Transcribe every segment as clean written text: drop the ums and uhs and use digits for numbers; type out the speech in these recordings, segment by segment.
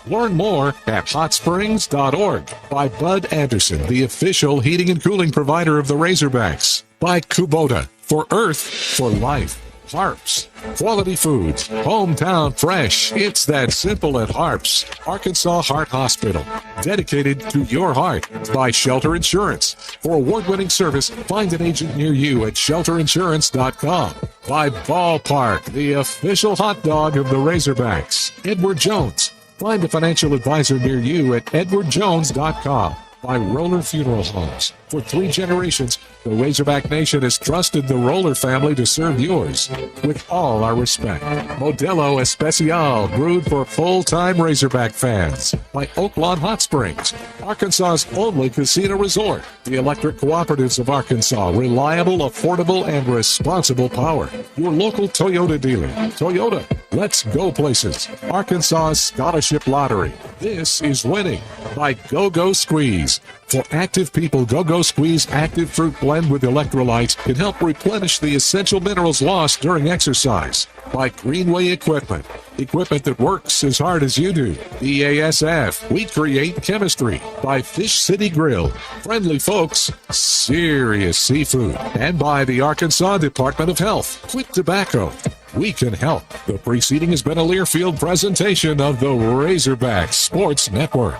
Learn more at hotsprings.org. By Bud Anderson, the official heating and cooling provider of the Razorbacks. By Kubota, for Earth, for Life. Harps, quality foods, hometown fresh. It's that simple at Harps. Arkansas Heart Hospital, dedicated to your heart. By Shelter Insurance. For award-winning service, find an agent near you at shelterinsurance.com. By Ballpark, the official hot dog of the Razorbacks. Edward Jones. Find a financial advisor near you at edwardjones.com. By Roller Funeral Homes. For 3 generations, the Razorback Nation has trusted the Roller family to serve yours. With all our respect. Modelo Especial, brewed for full-time Razorback fans. By Oaklawn Hot Springs, Arkansas's only casino resort. The Electric Cooperatives of Arkansas, reliable, affordable, and responsible power. Your local Toyota dealer. Toyota, let's go places. Arkansas's Scholarship Lottery. This is winning. By Go-Go Squeeze. For active people, Go-Go Squeeze Active Fruit Blend with electrolytes can help replenish the essential minerals lost during exercise. By Greenway Equipment. Equipment that works as hard as you do. BASF. We create chemistry. By Fish City Grill. Friendly folks. Serious seafood. And by the Arkansas Department of Health. Quit tobacco. We can help. The preceding has been a Learfield presentation of the Razorback Sports Network.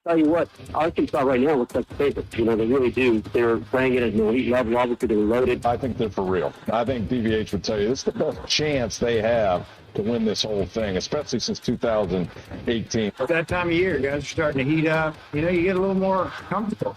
Tell you what, Arkansas right now looks like the favorites. They really do. They're playing it at an elite level. Obviously, they're loaded. I think they're for real. I think DVH would tell you this is the best chance they have to win this whole thing, especially since 2018. At that time of year, guys are starting to heat up. You get a little more comfortable.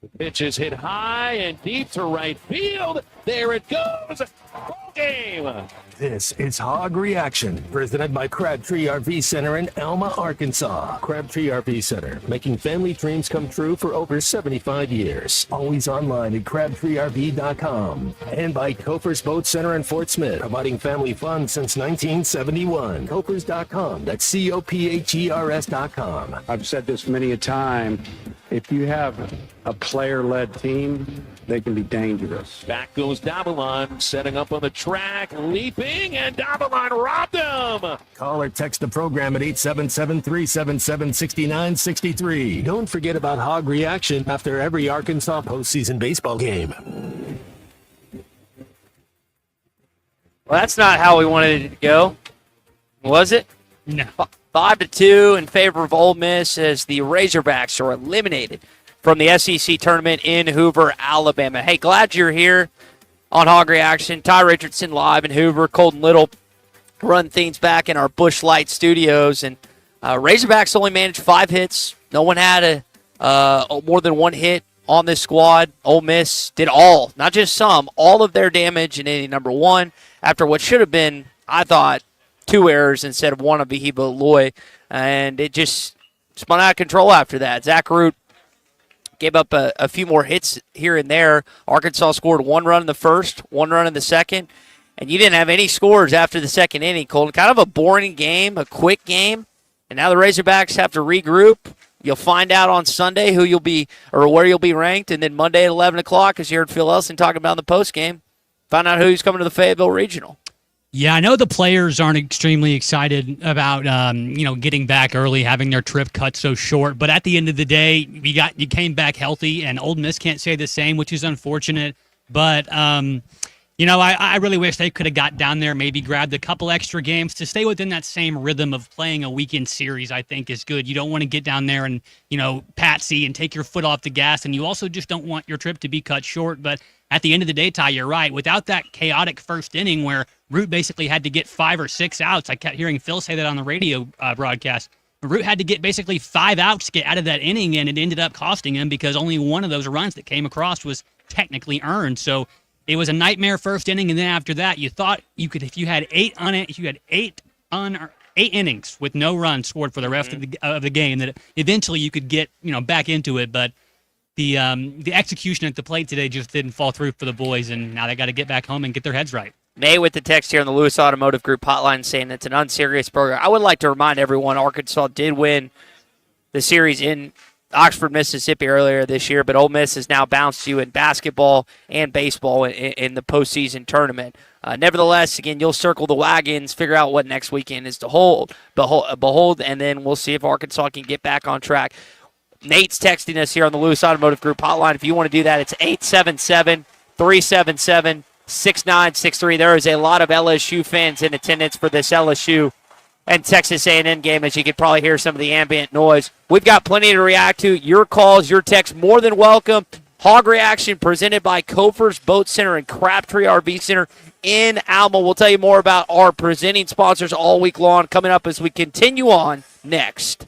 The pitch is hit high and deep to right field. There it goes. Ball game. This is Hog Reaction, presented by Crabtree RV Center in Alma, Arkansas. Crabtree RV Center, making family dreams come true for over 75 years. Always online at crabtreerv.com. And by Cofer's Boat Center in Fort Smith, providing family fun since 1971. Cofers.com, that's COPHERS.com. I've said this many a time. If you have a player-led team, they can be dangerous. Back goes Davalon, setting up on the track, leaping, and Davalon robbed him. Call or text the program at 877-377-6963. Don't forget about Hog Reaction after every Arkansas postseason baseball game. Well, that's not how we wanted it to go, was it? No. 5-2 in favor of Ole Miss as the Razorbacks are eliminated from the SEC tournament in Hoover, Alabama. Hey, glad you're here on Hog Reaction. Ty Richardson live in Hoover. Colton Little run things back in our Busch Light studios. And Razorbacks only managed 5 hits. No one had more than 1 hit on this squad. Ole Miss did all, not just some, all of their damage in inning number 1 after what should have been, I thought, 2 errors instead of 1 of Vahiba Loy. And it just spun out of control after that. Zach Root gave up a few more hits here and there. Arkansas scored 1 run in the first, 1 run in the second, and you didn't have any scores after the second inning, Colton. Kind of a boring game, a quick game, and now the Razorbacks have to regroup. You'll find out on Sunday who you'll be or where you'll be ranked, and then Monday at 11 o'clock, as you heard Phil Elson talking about in the postgame, find out who's coming to the Fayetteville Regional. Yeah, I know the players aren't extremely excited about getting back early, having their trip cut so short. But at the end of the day, you came back healthy, and Ole Miss can't say the same, which is unfortunate. But I really wish they could have got down there, maybe grabbed a couple extra games to stay within that same rhythm of playing a weekend series. I think is good. You don't want to get down there and patsy and take your foot off the gas, and you also just don't want your trip to be cut short. But at the end of the day, Ty, you're right. Without that chaotic first inning where Root basically had to get 5 or 6 outs. I kept hearing Phil say that on the radio broadcast. Root had to get basically 5 outs to get out of that inning, and it ended up costing him because only one of those runs that came across was technically earned. So it was a nightmare first inning, and then after that, you thought you could, if you had 8 innings with no runs scored for the rest of the game, that eventually you could get back into it. But the execution at the plate today just didn't fall through for the boys, and now they got to get back home and get their heads right. May with the text here on the Lewis Automotive Group hotline saying it's an unserious program. I would like to remind everyone Arkansas did win the series in Oxford, Mississippi earlier this year, but Ole Miss has now bounced you in basketball and baseball in the postseason tournament. Nevertheless, again, you'll circle the wagons, figure out what next weekend is to behold, and then we'll see if Arkansas can get back on track. Nate's texting us here on the Lewis Automotive Group hotline. If you want to do that, it's 877-377-6963. There is a lot of LSU fans in attendance for this LSU and Texas A&M game, as you could probably hear some of the ambient noise. We've got plenty to react to. Your calls, your texts, more than welcome. Hog Reaction presented by Kofer's Boat Center and Crabtree RV Center in Alma. We'll tell you more about our presenting sponsors all week long coming up as we continue on next.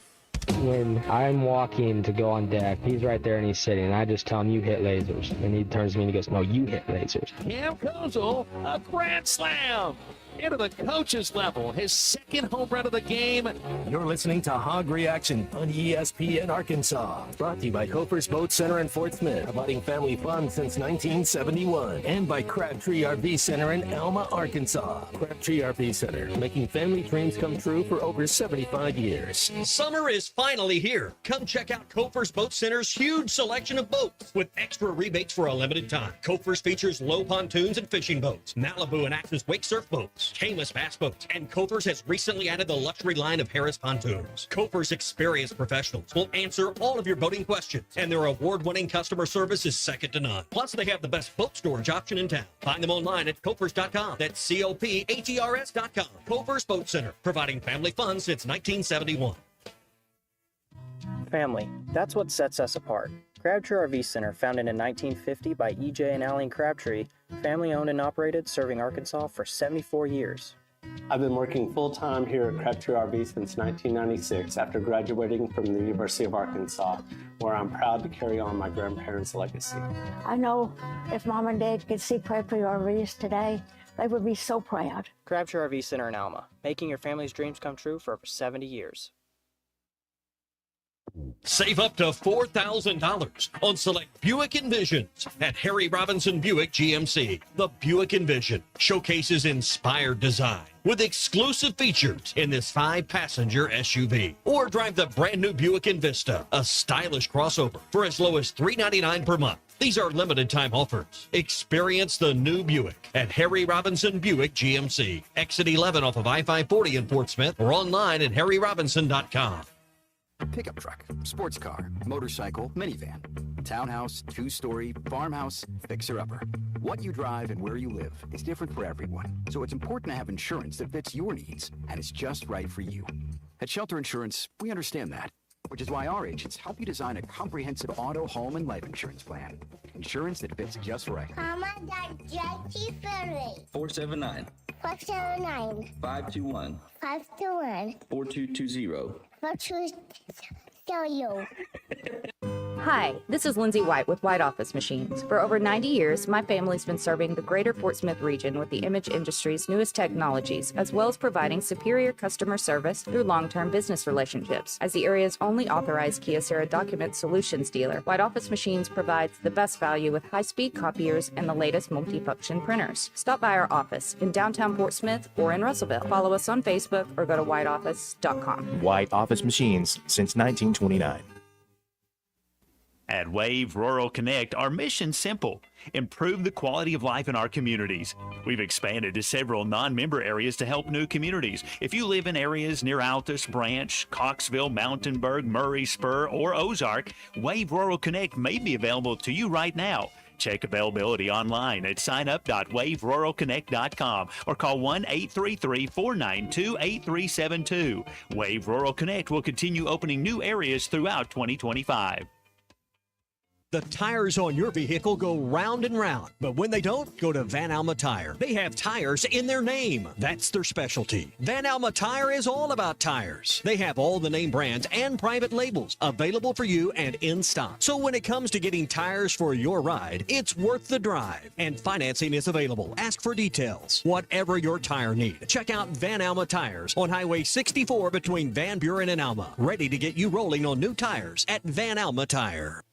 When I'm walking to go on deck, he's right there and he's sitting, and I just tell him, you hit lasers. And he turns to me and he goes, no, you hit lasers. Cam Kozel, a grand slam into the coach's level, his second home run of the game. You're listening to Hog Reaction on ESPN Arkansas. Brought to you by Kofer's Boat Center in Fort Smith, providing family fun since 1971. And by Crabtree RV Center in Alma, Arkansas. Crabtree RV Center, making family dreams come true for over 75 years. Summer is finally here. Come check out Kofer's Boat Center's huge selection of boats with extra rebates for a limited time. Kofer's features low pontoons and fishing boats, Malibu and Axis wake surf boats, Chainless bass boats, and Kofer's has recently added the luxury line of Harris pontoons. Kofer's experienced professionals will answer all of your boating questions, and their award-winning customer service is second to none. Plus, they have the best boat storage option in town. Find them online at Kofers.com. That's COPHERS.com. Kofer's Boat Center, providing family fun since 1971. Family, that's what sets us apart. Crabtree RV Center, founded in 1950 by E.J. and Aline Crabtree, family-owned and operated, serving Arkansas for 74 years. I've been working full-time here at Crabtree RV since 1996 after graduating from the University of Arkansas, where I'm proud to carry on my grandparents' legacy. I know if Mom and Dad could see Crabtree RVs today, they would be so proud. Crabtree RV Center in Alma, making your family's dreams come true for over 70 years. Save up to $4,000 on select Buick Envisions at Harry Robinson Buick GMC. The Buick Envision showcases inspired design with exclusive features in this 5-passenger SUV. Or drive the brand new Buick Envista, a stylish crossover, for as low as $399 per month. These are limited time offers. Experience the new Buick at Harry Robinson Buick GMC. Exit 11 off of I-540 in Fort Smith, or online at harryrobinson.com. Pickup truck, sports car, motorcycle, minivan, townhouse, 2-story, farmhouse, fixer-upper. What you drive and where you live is different for everyone, so it's important to have insurance that fits your needs and is just right for you. At Shelter Insurance, we understand that, which is why our agents help you design a comprehensive auto, home, and life insurance plan. Insurance that fits just right. Mama, Dad, Jackie, Ferry. 479. 479. 521. 521. 4220. Hi, this is Lindsay White with White Office Machines. For over 90 years, my family's been serving the greater Fort Smith region with the image industry's newest technologies, as well as providing superior customer service through long-term business relationships. As the area's only authorized Kyocera document solutions dealer, White Office Machines provides the best value with high-speed copiers and the latest multifunction printers. Stop by our office in downtown Fort Smith or in Russellville. Follow us on Facebook or go to whiteoffice.com. White Office Machines since 1929. At Wave Rural Connect, our mission's simple: improve the quality of life in our communities. We've expanded to several non-member areas to help new communities. If you live in areas near Altus, Branch, Coxville, Mountainburg, Murray, Spur, or Ozark, Wave Rural Connect may be available to you right now. Check availability online at signup.waveruralconnect.com or call 1-833-492-8372. Wave Rural Connect will continue opening new areas throughout 2025. The tires on your vehicle go round and round, but when they don't, go to Van Alma Tire. They have tires in their name. That's their specialty. Van Alma Tire is all about tires. They have all the name brands and private labels available for you and in stock. So when it comes to getting tires for your ride, it's worth the drive. And financing is available. Ask for details. Whatever your tire need, check out Van Alma Tires on Highway 64 between Van Buren and Alma. Ready to get you rolling on new tires at Van Alma Tire.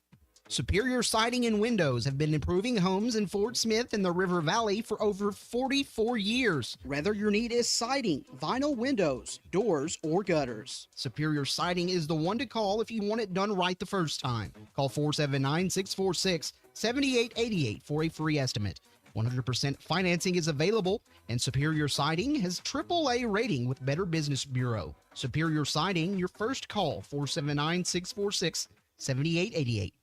Superior Siding and Windows have been improving homes in Fort Smith and the River Valley for over 44 years. Whether your need is siding, vinyl windows, doors, or gutters, Superior Siding is the one to call if you want it done right the first time. Call 479-646-7888 for a free estimate. 100% financing is available, and Superior Siding has AAA rating with Better Business Bureau. Superior Siding, your first call, 479-646-7888.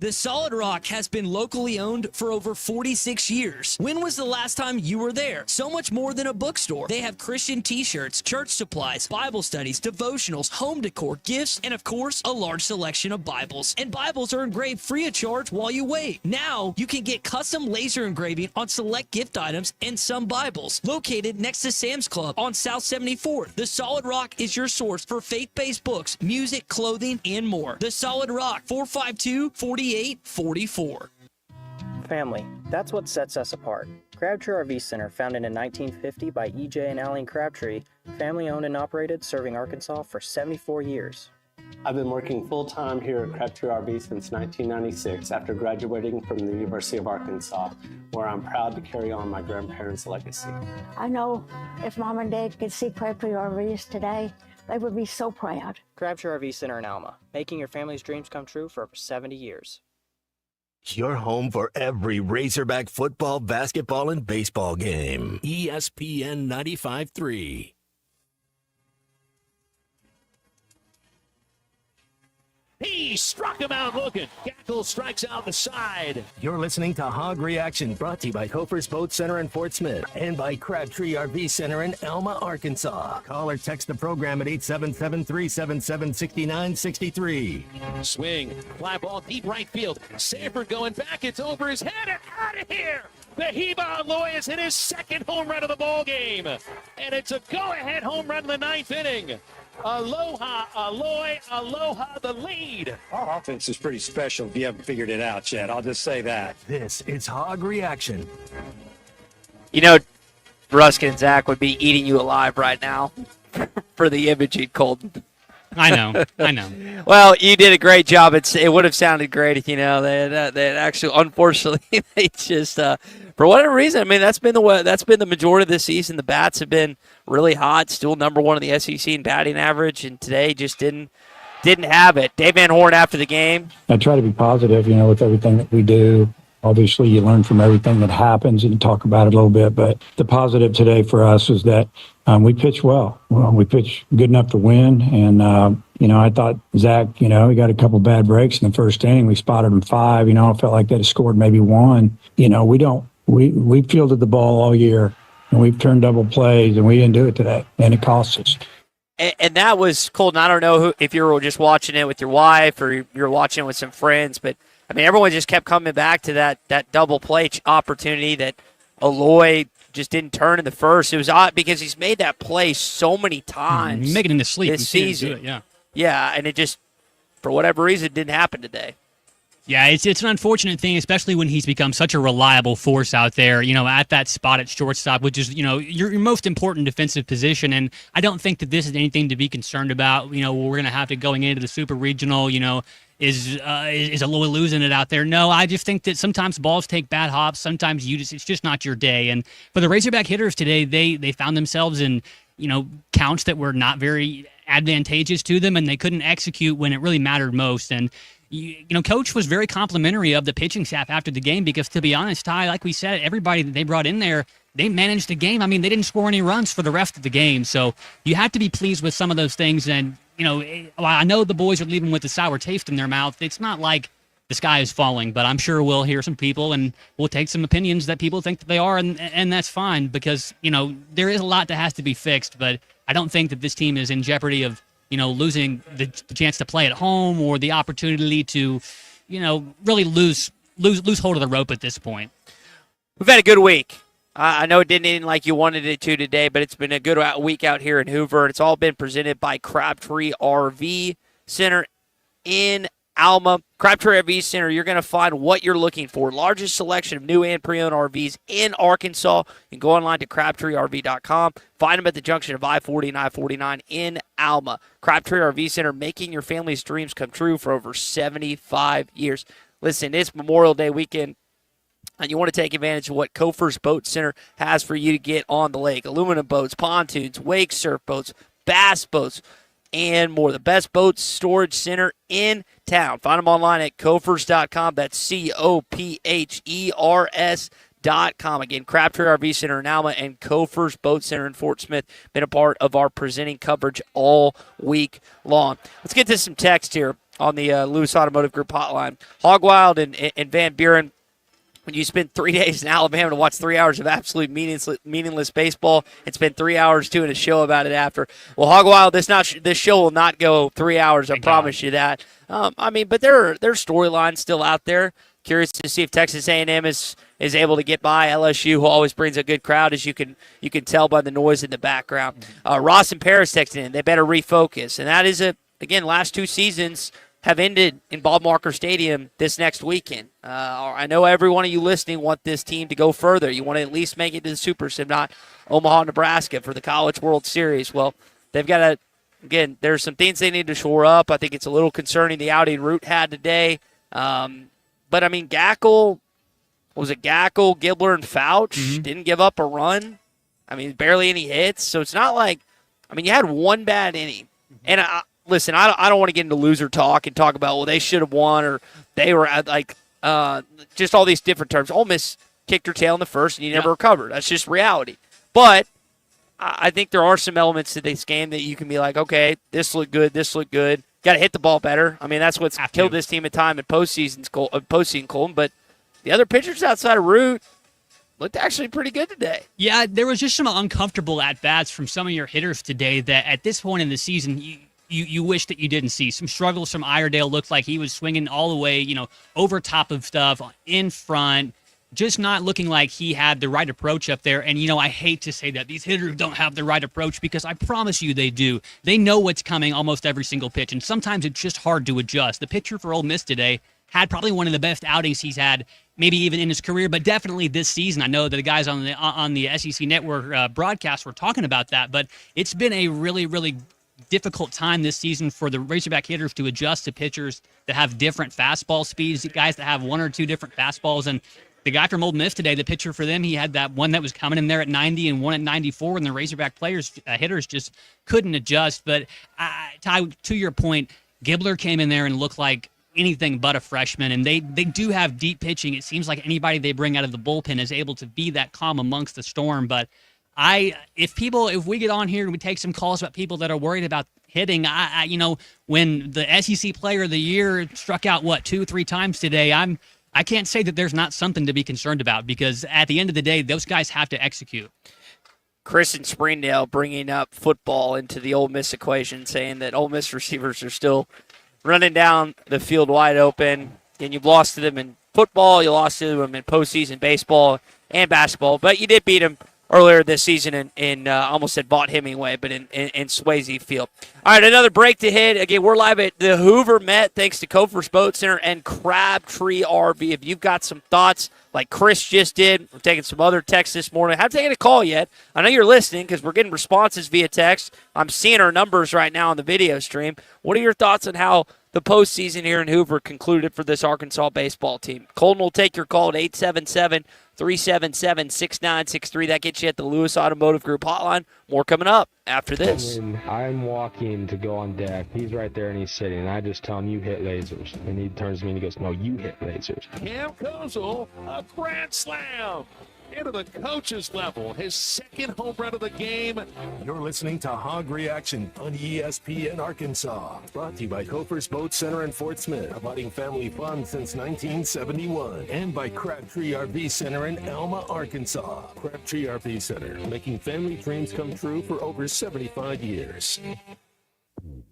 The Solid Rock has been locally owned for over 46 years. When was the last time you were there? So much more than a bookstore. They have Christian t-shirts, church supplies, Bible studies, devotionals, home decor, gifts, and of course, a large selection of Bibles. And Bibles are engraved free of charge while you wait. Now, you can get custom laser engraving on select gift items and some Bibles. Located next to Sam's Club on South 74th, The Solid Rock is your source for faith-based books, music, clothing, and more. The Solid Rock, 452-4844. Family, that's what sets us apart. Crabtree RV Center, founded in 1950 by E.J. and Aline Crabtree, family owned and operated, serving Arkansas for 74 years. I've been working full-time here at Crabtree RV since 1996 after graduating from the University of Arkansas, where I'm proud to carry on my grandparents' legacy. I know if Mom and Dad could see Crabtree RVs today, they would be so proud. Crabtree RV Center in Alma, making your family's dreams come true for over 70 years. Your home for every Razorback football, basketball, and baseball game. ESPN 95.3. He struck him out looking. Gackle strikes out the side. You're listening to Hog Reaction, brought to you by Hoover's Boat Center in Fort Smith and by Crabtree RV Center in Alma, Arkansas. Call or text the program at 877-377-6963. Swing, fly ball deep right field. Sanford going back. It's over his head and out of here. The Heba Aloy has hit his second home run of the ball game, and it's a go-ahead home run in the ninth inning. Aloha, Aloy, aloha, the lead. Our offense is pretty special if you haven't figured it out yet. I'll just say that. This is Hog Reaction. You know, Ruskin and Zach would be eating you alive right now for the imaging, Colton. I know. Well, you did a great job. It would have sounded great if, they actually, unfortunately, they just, for whatever reason, I mean, that's been the majority of the season. The bats have been really hot, still number one in the SEC in batting average, and today just didn't have it. Dave Van Horn after the game. I try to be positive, with everything that we do. Obviously, you learn from everything that happens and talk about it a little bit. But the positive today for us is that we pitched well. We pitched good enough to win. And, I thought Zach, he got a couple bad breaks in the first inning. We spotted him 5. I felt like they'd have scored maybe 1. We fielded the ball all year, and we've turned double plays, and we didn't do it today, and it cost us. And that was, Colton, I don't know if you were just watching it with your wife or you're watching it with some friends, but I mean, everyone just kept coming back to that double play opportunity that Aloy just didn't turn in the first. It was odd because he's made that play so many times. Make it in the sleep this season. Do it, yeah. Yeah, and it just, for whatever reason, didn't happen today. Yeah, it's an unfortunate thing, especially when he's become such a reliable force out there, at that spot at shortstop, which is, your most important defensive position. And I don't think that this is anything to be concerned about. We're going to have to going into the super regional, is Aloy losing it out there? No, I just think that sometimes balls take bad hops. Sometimes it's just not your day. And for the Razorback hitters today, they found themselves in, counts that were not very advantageous to them, and they couldn't execute when it really mattered most. And Coach was very complimentary of the pitching staff after the game because, to be honest, Ty, like we said, everybody that they brought in there, they managed the game. I mean, they didn't score any runs for the rest of the game. So you have to be pleased with some of those things. And, I know the boys are leaving with a sour taste in their mouth. It's not like the sky is falling, but I'm sure we'll hear some people and we'll take some opinions that people think that they are, and that's fine because, there is a lot that has to be fixed. But I don't think that this team is in jeopardy of, losing the chance to play at home or the opportunity to, really lose hold of the rope at this point. We've had a good week. I know it didn't end like you wanted it to today, but it's been a good week out here in Hoover. It's all been presented by Crabtree RV Center in Alma. Crabtree RV Center, you're going to find what you're looking for. Largest selection of new and pre-owned RVs in Arkansas. You can go online to CrabtreeRV.com. Find them at the junction of I-40 and I-49 in Alma. Crabtree RV Center, making your family's dreams come true for over 75 years. listen, it's Memorial Day weekend, and you want to take advantage of what Hoover's Boat Center has for you to get on the lake. Aluminum boats, pontoons, wake surf boats, bass boats, and more. The best boat storage center in town. Find them online at Cophers.com. That's COPHERS.com. Again, Crabtree RV Center in Alma and Cophers Boat Center in Fort Smith been a part of our presenting coverage all week long. Let's get to some text here on the Lewis Automotive Group hotline. Hogwild and Van Buren, when you spend 3 days in Alabama to watch 3 hours of absolute meaningless baseball and spend 3 hours doing a show about it after. Well, Hogwild, this show will not go 3 hours. I promise you that. But there are storylines still out there. Curious to see if Texas A&M is able to get by LSU, who always brings a good crowd, as you can tell by the noise in the background. Ross and Paris texting in. They better refocus, and that is again, last 2 seasons have ended in Bob Marker Stadium this next weekend. I know every one of you listening want this team to go further. You want to at least make it to the Supers, if not Omaha, Nebraska, for the College World Series. Well, they've got to, again, there's some things they need to shore up. I think it's a little concerning the outing Root had today. But, Gackle, Gibbler, and Fouch didn't give up a run. Barely any hits. So it's not like, you had one bad inning. And listen, I don't want to get into loser talk and talk about, well, they should have won or they were just all these different terms. Ole Miss kicked her tail in the first and you never recovered. That's just reality. But I think there are some elements to this game that you can be like, okay, this looked good. Got to hit the ball better. That's what's killed this team at time in postseason, Colton. But the other pitchers outside of Root looked actually pretty good today. Yeah, there was just some uncomfortable at-bats from some of your hitters today that at this point in the season you wish that you didn't see. Some struggles from Iredale. Looked like he was swinging all the way, over top of stuff, in front, just not looking like he had the right approach up there. And, I hate to say that. These hitters don't have the right approach because I promise you they do. They know what's coming almost every single pitch, and sometimes it's just hard to adjust. The pitcher for Ole Miss today had probably one of the best outings he's had, maybe even in his career, but definitely this season. I know that the guys on the SEC Network broadcast were talking about that, but it's been a really, really difficult time this season for the Razorback hitters to adjust to pitchers that have different fastball speeds, guys that have one or two different fastballs. And the guy from Ole Miss today, the pitcher for them, he had that one that was coming in there at 90 and one at 94, and the Razorback hitters just couldn't adjust. But Ty, to your point, Gibbler came in there and looked like anything but a freshman, and they do have deep pitching. It seems like anybody they bring out of the bullpen is able to be that calm amongst the storm. But if we get on here and we take some calls about people that are worried about hitting, when the SEC Player of the Year struck out 2-3 times today, I can't say that there's not something to be concerned about, because at the end of the day, those guys have to execute. Chris in Springdale bringing up football into the Ole Miss equation, saying that Ole Miss receivers are still running down the field wide open, and you've lost to them in football, you lost to them in postseason baseball and basketball, but you did beat them earlier this season in almost said Vaught Hemingway, but in Swayze Field. All right, another break to hit. Again, we're live at the Hoover Met, thanks to Cophers Boat Center and Crabtree RV. If you've got some thoughts like Chris just did, we're taking some other texts this morning. I haven't taken a call yet. I know you're listening because we're getting responses via text. I'm seeing our numbers right now on the video stream. What are your thoughts on how the postseason here in Hoover concluded for this Arkansas baseball team? Colton will take your call at 877-377-6963. That gets you at the Lewis Automotive Group hotline. More coming up after this. I'm walking to go on deck. He's right there and he's sitting, and I just tell him, you hit lasers. And he turns to me and he goes, no, you hit lasers. Cam Kozel, a grand slam into the coach's level, his second home run of the game. You're listening to Hog Reaction on ESPN Arkansas. Brought to you by Cophers Boat Center in Fort Smith, providing family fun since 1971. And by Crabtree RV Center in Alma, Arkansas. Crabtree RV Center, making family dreams come true for over 75 years.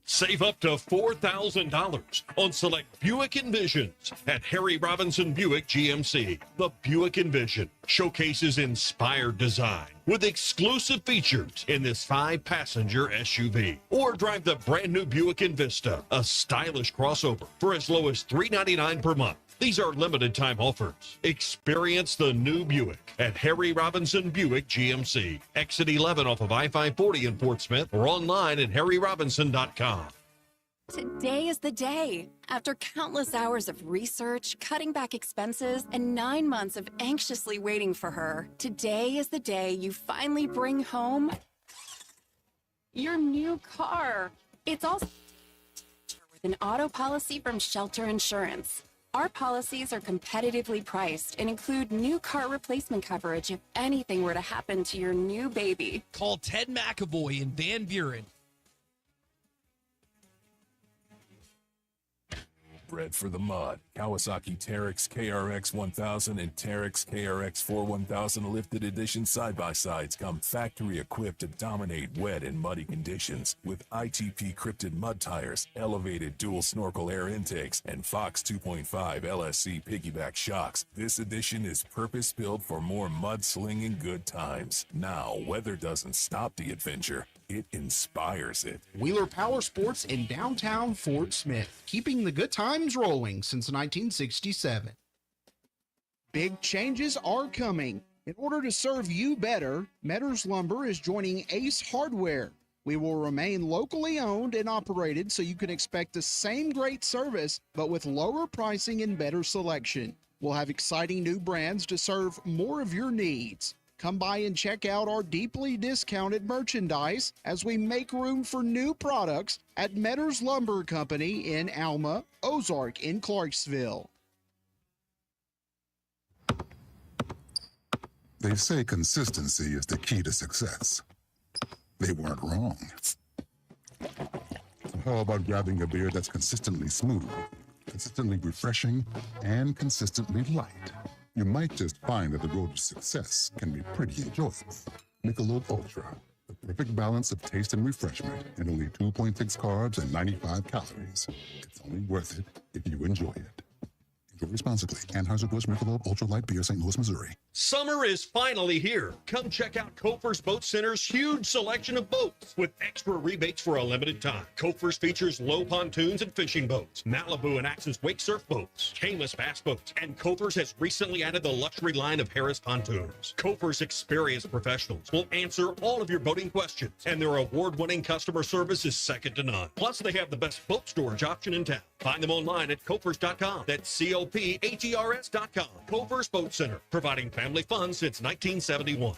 Save up to $4,000 on select Buick Envisions at Harry Robinson Buick GMC. The Buick Envision showcases inspired design with exclusive features in this 5-passenger SUV. Or drive the brand new Buick Envista, a stylish crossover, for as low as $399 per month. These are limited time offers. Experience the new Buick at Harry Robinson Buick GMC. Exit 11 off of I-540 in Fort Smith, or online at harryrobinson.com. Today is the day. After countless hours of research, cutting back expenses, and 9 months of anxiously waiting for her, today is the day you finally bring home your new car. It's all with an auto policy from Shelter Insurance. Our policies are competitively priced and include new car replacement coverage if anything were to happen to your new baby. Call Ted McAvoy in Van Buren. Bred for the mud. Kawasaki Teryx KRX 1000 and Teryx KRX 41000 lifted edition side-by-sides come factory equipped to dominate wet and muddy conditions with ITP crypted mud tires, elevated dual snorkel air intakes, and Fox 2.5 LSC piggyback shocks. This edition is purpose-built for more mud-slinging good times. Now, weather doesn't stop the adventure. It inspires it. Wheeler Power Sports in downtown Fort Smith, keeping the good times rolling since 1967. Big changes are coming. In order to serve you better, Metters Lumber is joining Ace Hardware. We will remain locally owned and operated so you can expect the same great service, but with lower pricing and better selection. We'll have exciting new brands to serve more of your needs. Come by and check out our deeply discounted merchandise as we make room for new products at Metters Lumber Company in Alma, Ozark in Clarksville. They say consistency is the key to success. They weren't wrong. So how about grabbing a beer that's consistently smooth, consistently refreshing, and consistently light? You might just find that the road to success can be pretty enjoyable. Michelob Ultra, the perfect balance of taste and refreshment, and only 2.6 carbs and 95 calories. It's only worth it if you enjoy it. Enjoy responsibly. Anheuser-Busch Michelob Ultra Light Beer, St. Louis, Missouri. Summer is finally here. Come check out Kofer's Boat Center's huge selection of boats with extra rebates for a limited time. Kofer's features low pontoons and fishing boats, Malibu and Axis wake surf boats, Camus bass boats, and Kofer's has recently added the luxury line of Harris pontoons. Kofer's experienced professionals will answer all of your boating questions, and their award-winning customer service is second to none. Plus, they have the best boat storage option in town. Find them online at Kofers.com. That's COPHERS.com. Kofer's Boat Center, providing family fun since 1971.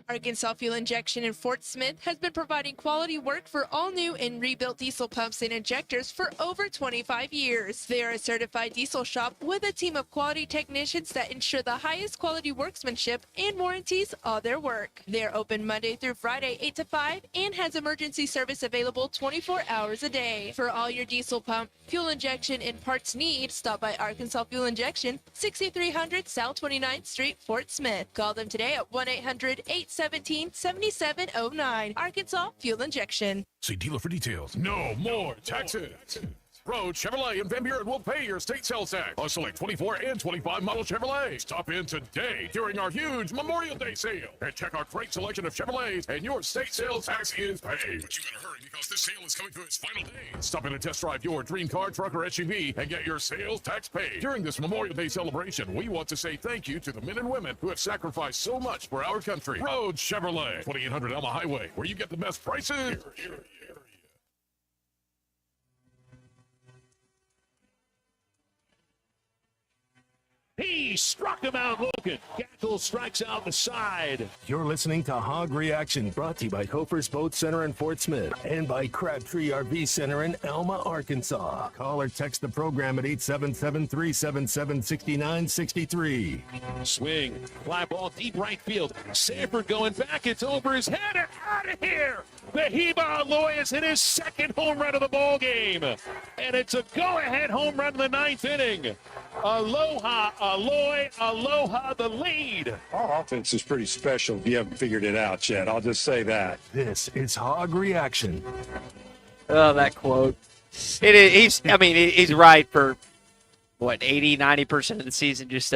Arkansas Fuel Injection in Fort Smith has been providing quality work for all new and rebuilt diesel pumps and injectors for over 25 years. They are a certified diesel shop with a team of quality technicians that ensure the highest quality workmanship and warranties all their work. They are open Monday through Friday 8 to 5 and has emergency service available 24 hours a day. For all your diesel pump, fuel injection, and parts need, stop by Arkansas Fuel Injection, 6300 South 29th Street, Fort Smith. Call them today at 1-800-817-7709. Arkansas Fuel Injection. See dealer for details. No more taxes. Road Chevrolet in Van Buren will pay your state sales tax on select 24 and 25 model Chevrolet. Stop in today during our huge Memorial Day sale and check our great selection of Chevrolets, and your state sales tax is paid. But you gotta hurry because this sale is coming to its final days. Stop in and test drive your dream car, truck, or SUV and get your sales tax paid. During this Memorial Day celebration, we want to say thank you to the men and women who have sacrificed so much for our country. Road Chevrolet, 2800 Elma Highway, where you get the best prices. He struck him out looking. Gackle strikes out the side. You're listening to Hog Reaction, brought to you by Kofer's Boat Center in Fort Smith and by Crabtree RV Center in Alma, Arkansas. Call or text the program at 877-377-6963. Swing, fly ball deep right field. Sanford going back. It's over his head and out of here. The Heba Aloy has hit his second home run of the ball game, and it's a go-ahead home run in the ninth inning. Aloha, Aloy, aloha the lead. Our offense is pretty special if you haven't figured it out yet. I'll just say that. This is Hog Reaction. Oh, that quote. He's right for, 80, 90% of the season. Just,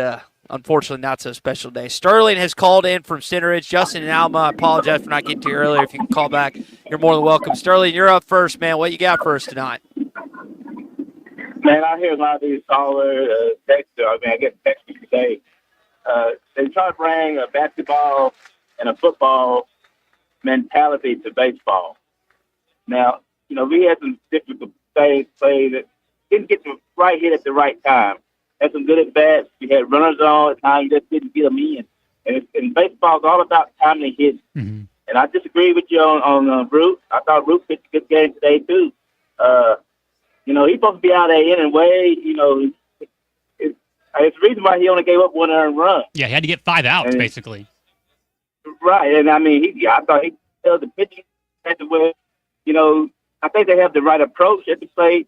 unfortunately, not so special day. Sterling has called in from Center Ridge. Justin and Alma, I apologize for not getting to you earlier. If you can call back, you're more than welcome. Sterling, you're up first, man. What you got for us tonight? Man, I hear a lot of these callers, I get texted today. They try to bring a basketball and a football mentality to baseball. Now, we had some difficult plays that didn't get the right hit at the right time. Had some good at bats. We had runners on at times, just didn't get them in. And baseball is all about timely hitting. Mm-hmm. And I disagree with you on Root. I thought Root pitched a good game today too. He's supposed to be out there anyway. It's the reason why he only gave up one earned run. Yeah, he had to get 5 outs, basically. Right, and I mean, I thought he held the pitching at the way. I think they have the right approach at the plate.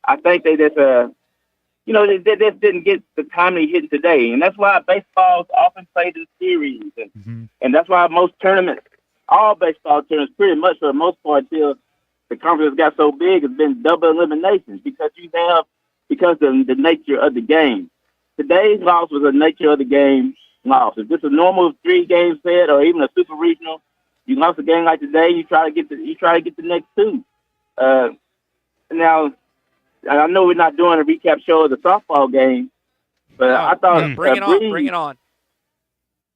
I think they just, they just didn't get the timely hit today, and that's why baseball's often played in series, and that's why most tournaments, all baseball tournaments, pretty much for the most part, until the conference got so big, it's been double eliminations because of the nature of the game. Today's loss was a nature of the game loss. If this is a normal 3-game set or even a super regional, you lost a game like today, you try to get the next 2. Now, I know we're not doing a recap show of the softball game, but I thought bring it on.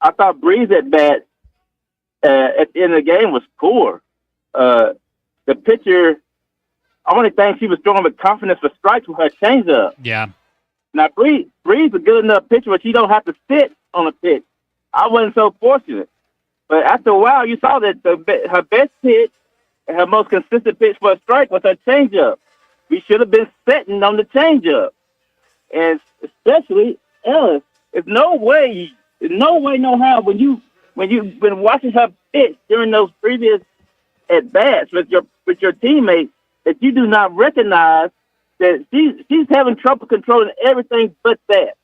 I thought Breeze at bat at the end of the game was poor. The pitcher, only thing she was throwing with confidence for strikes with her changeup. Yeah. Now Breeze is a good enough pitcher where she don't have to sit on a pitch. I wasn't so fortunate, but after a while, you saw that her best pitch and her most consistent pitch for a strike was her changeup. We should have been sitting on the changeup, and especially Ellis. There's no way, no how when you've been watching her pitch during those previous at bats with your teammates that you do not recognize that she's having trouble controlling everything but that.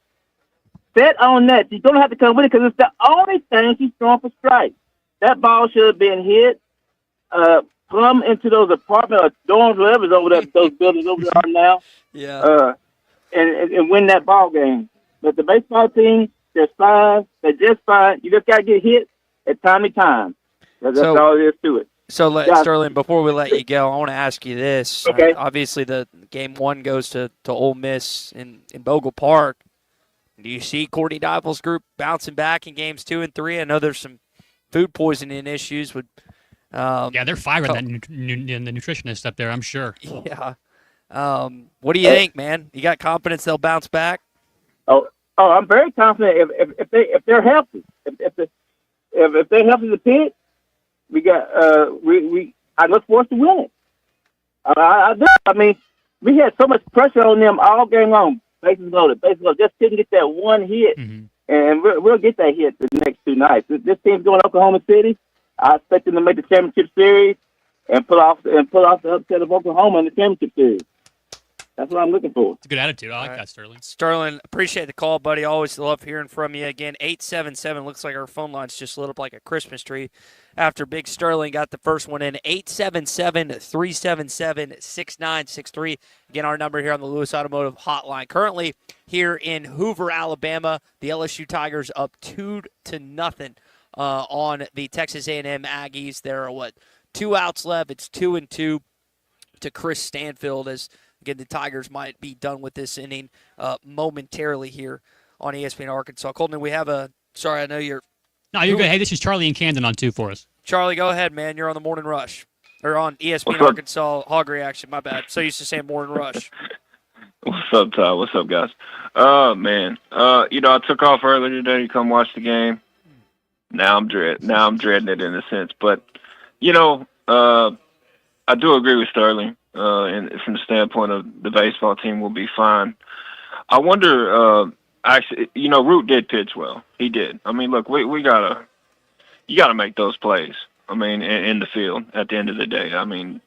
Set on that. She's going to have to come with it because it's the only thing she's throwing for strikes. That ball should have been hit plumb into those apartment or dorms, whatever's over there, those buildings over there are now. Yeah. And win that ball game. But the baseball team, they're fine. They're just fine. You just got to get hit at timely time. That's all there is to it. So, Sterling, before we let you go, I want to ask you this. Okay. Obviously, the game 1 goes to Ole Miss in Bogle Park. Do you see Courtney Dival's group bouncing back in games 2 and 3? I know there's some food poisoning issues with. They're firing the nutritionist up there, I'm sure. Yeah. What do you think, man? You got confidence they'll bounce back? Oh, I'm very confident if they're healthy. If they're healthy to pitch, we got I look for us to win it. I do. I mean, we had so much pressure on them all game long. Bases loaded. Just couldn't get that one hit, and we'll get that hit the next 2 nights. This team's going to Oklahoma City. I expect them to make the championship series and pull off the upset of Oklahoma in the championship series. That's what I'm looking for. It's a good attitude. I like that, Sterling. Sterling, appreciate the call, buddy. Always love hearing from you. Again, 877. Looks like our phone lines just lit up like a Christmas tree after Big Sterling got the first one in. 877-377-6963. Again, our number here on the Lewis Automotive Hotline. Currently here in Hoover, Alabama, the LSU Tigers up 2-0 on the Texas A&M Aggies. There are, 2 outs left. It's 2-2 to Chris Stanfield as – again, the Tigers might be done with this inning momentarily here on ESPN Arkansas. Colton, we have sorry, I know you're. No, you're good. Hey, this is Charlie in Camden on 2 for us. Charlie, go ahead, man. You're on the Morning Rush. Or on ESPN Arkansas Hog Reaction. My bad. So used to saying Morning Rush. What's up, Todd? What's up, guys? Man. I took off earlier today to come watch the game. Now I'm dreading it in a sense. But, I do agree with Sterling. And from the standpoint of the baseball team will be fine. I wonder, Root did pitch well. He did. I mean, look, you gotta make those plays. I mean, in the field at the end of the day. I mean,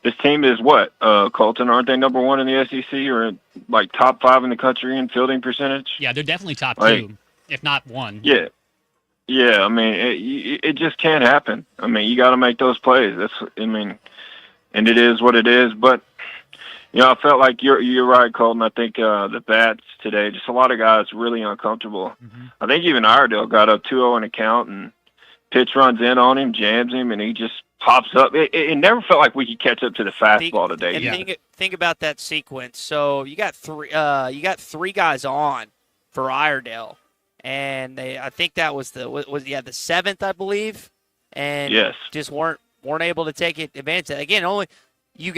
this team is what? Colton, aren't they number 1 in the SEC or like top 5 in the country in fielding percentage? Yeah, they're definitely top 2, if not 1. Yeah. Yeah, I mean, it just can't happen. I mean, you got to make those plays. And it is what it is. But, I felt like you're right, Colton. I think the bats today, just a lot of guys really uncomfortable. I think even Iredale got up 2-0 in a count, and pitch runs in on him, jams him, and he just pops up. It never felt like we could catch up to the fastball today. And think about that sequence. So you got 3 guys on for Iredale, and I think that was the 7th, I believe, and yes, just weren't able to take advantage of that. Again, only you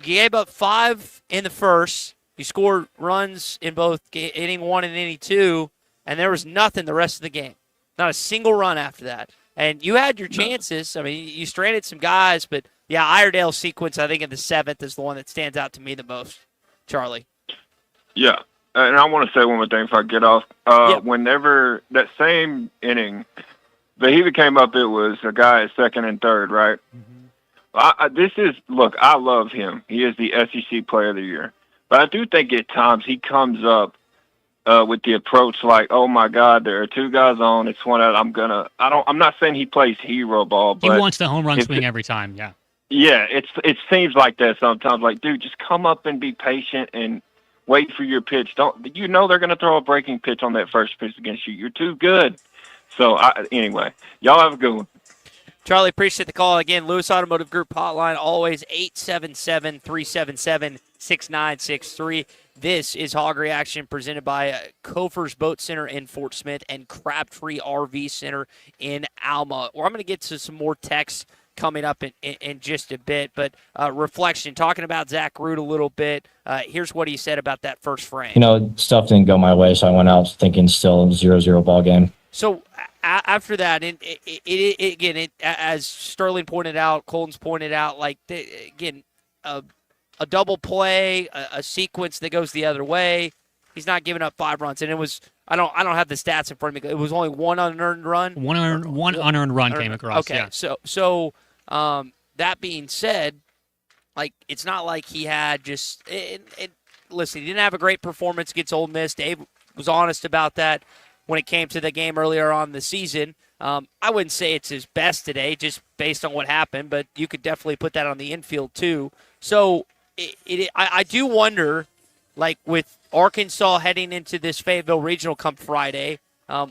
gave up 5 in the first. You scored runs in both inning 1 and inning 2, and there was nothing the rest of the game. Not a single run after that. And you had your chances. I mean, you stranded some guys, but, yeah, Iredale's sequence, I think, in the 7th is the one that stands out to me the most. Charlie. Yeah, and I want to say one more thing before I get off. Whenever that same inning, Hoover came up, it was a guy at second and third, right? I love him. He is the SEC Player of the Year. But I do think at times he comes up with the approach like, oh my God, there are 2 guys on, it's one out. I'm not saying he plays hero ball, but he wants the home run swing every time. Yeah. Yeah, it seems like that sometimes. Like, dude, just come up and be patient and wait for your pitch. They're going to throw a breaking pitch on that first pitch against you. You're too good. So anyway, y'all have a good one. Charlie, appreciate the call. Again, Lewis Automotive Group hotline, always 877-377-6963. This is Hog Reaction presented by Hoover's Boat Center in Fort Smith and Crabtree RV Center in Alma. Well, I'm going to get to some more texts coming up in just a bit, but reflection, talking about Zach Root a little bit. Here's what he said about that first frame. Stuff didn't go my way, so I went out thinking still 0-0 ball game. So after that, again, as Sterling pointed out, Colton's pointed out, like, again, a double play, a sequence that goes the other way. He's not giving up 5 runs, and it was I don't have the stats in front of me. It was only one unearned run. One unearned run came across. Okay, yeah. So that being said, like, it's not like he had just listen, he didn't have a great performance against Ole Miss. Dave was honest about that when it came to the game earlier on in the season. I wouldn't say it's his best today, just based on what happened, but you could definitely put that on the infield too. So I do wonder, like, with Arkansas heading into this Fayetteville Regional come Friday,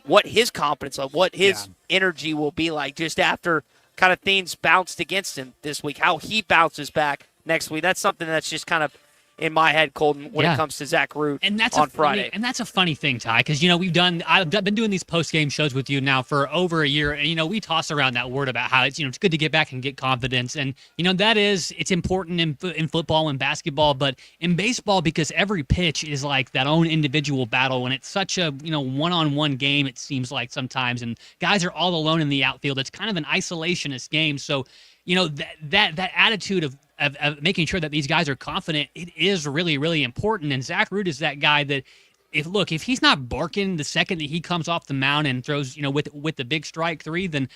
what his confidence, what his energy will be like just after kind of things bounced against him this week, how he bounces back next week. That's something that's just kind of in my head, Colton, when it comes to Zach Root on Friday. And that's a funny thing, Ty, because, I've been doing these post-game shows with you now for over a year, and, we toss around that word about how it's, it's good to get back and get confidence. And, it's important in football and basketball, but in baseball, because every pitch is like that own individual battle, and it's such a, one-on-one game, it seems like sometimes, and guys are all alone in the outfield. It's kind of an isolationist game. So, that attitude of making sure that these guys are confident, it is really, really important. And Zach Root is that guy that, if he's not barking the second that he comes off the mound and throws, with the big strike 3, then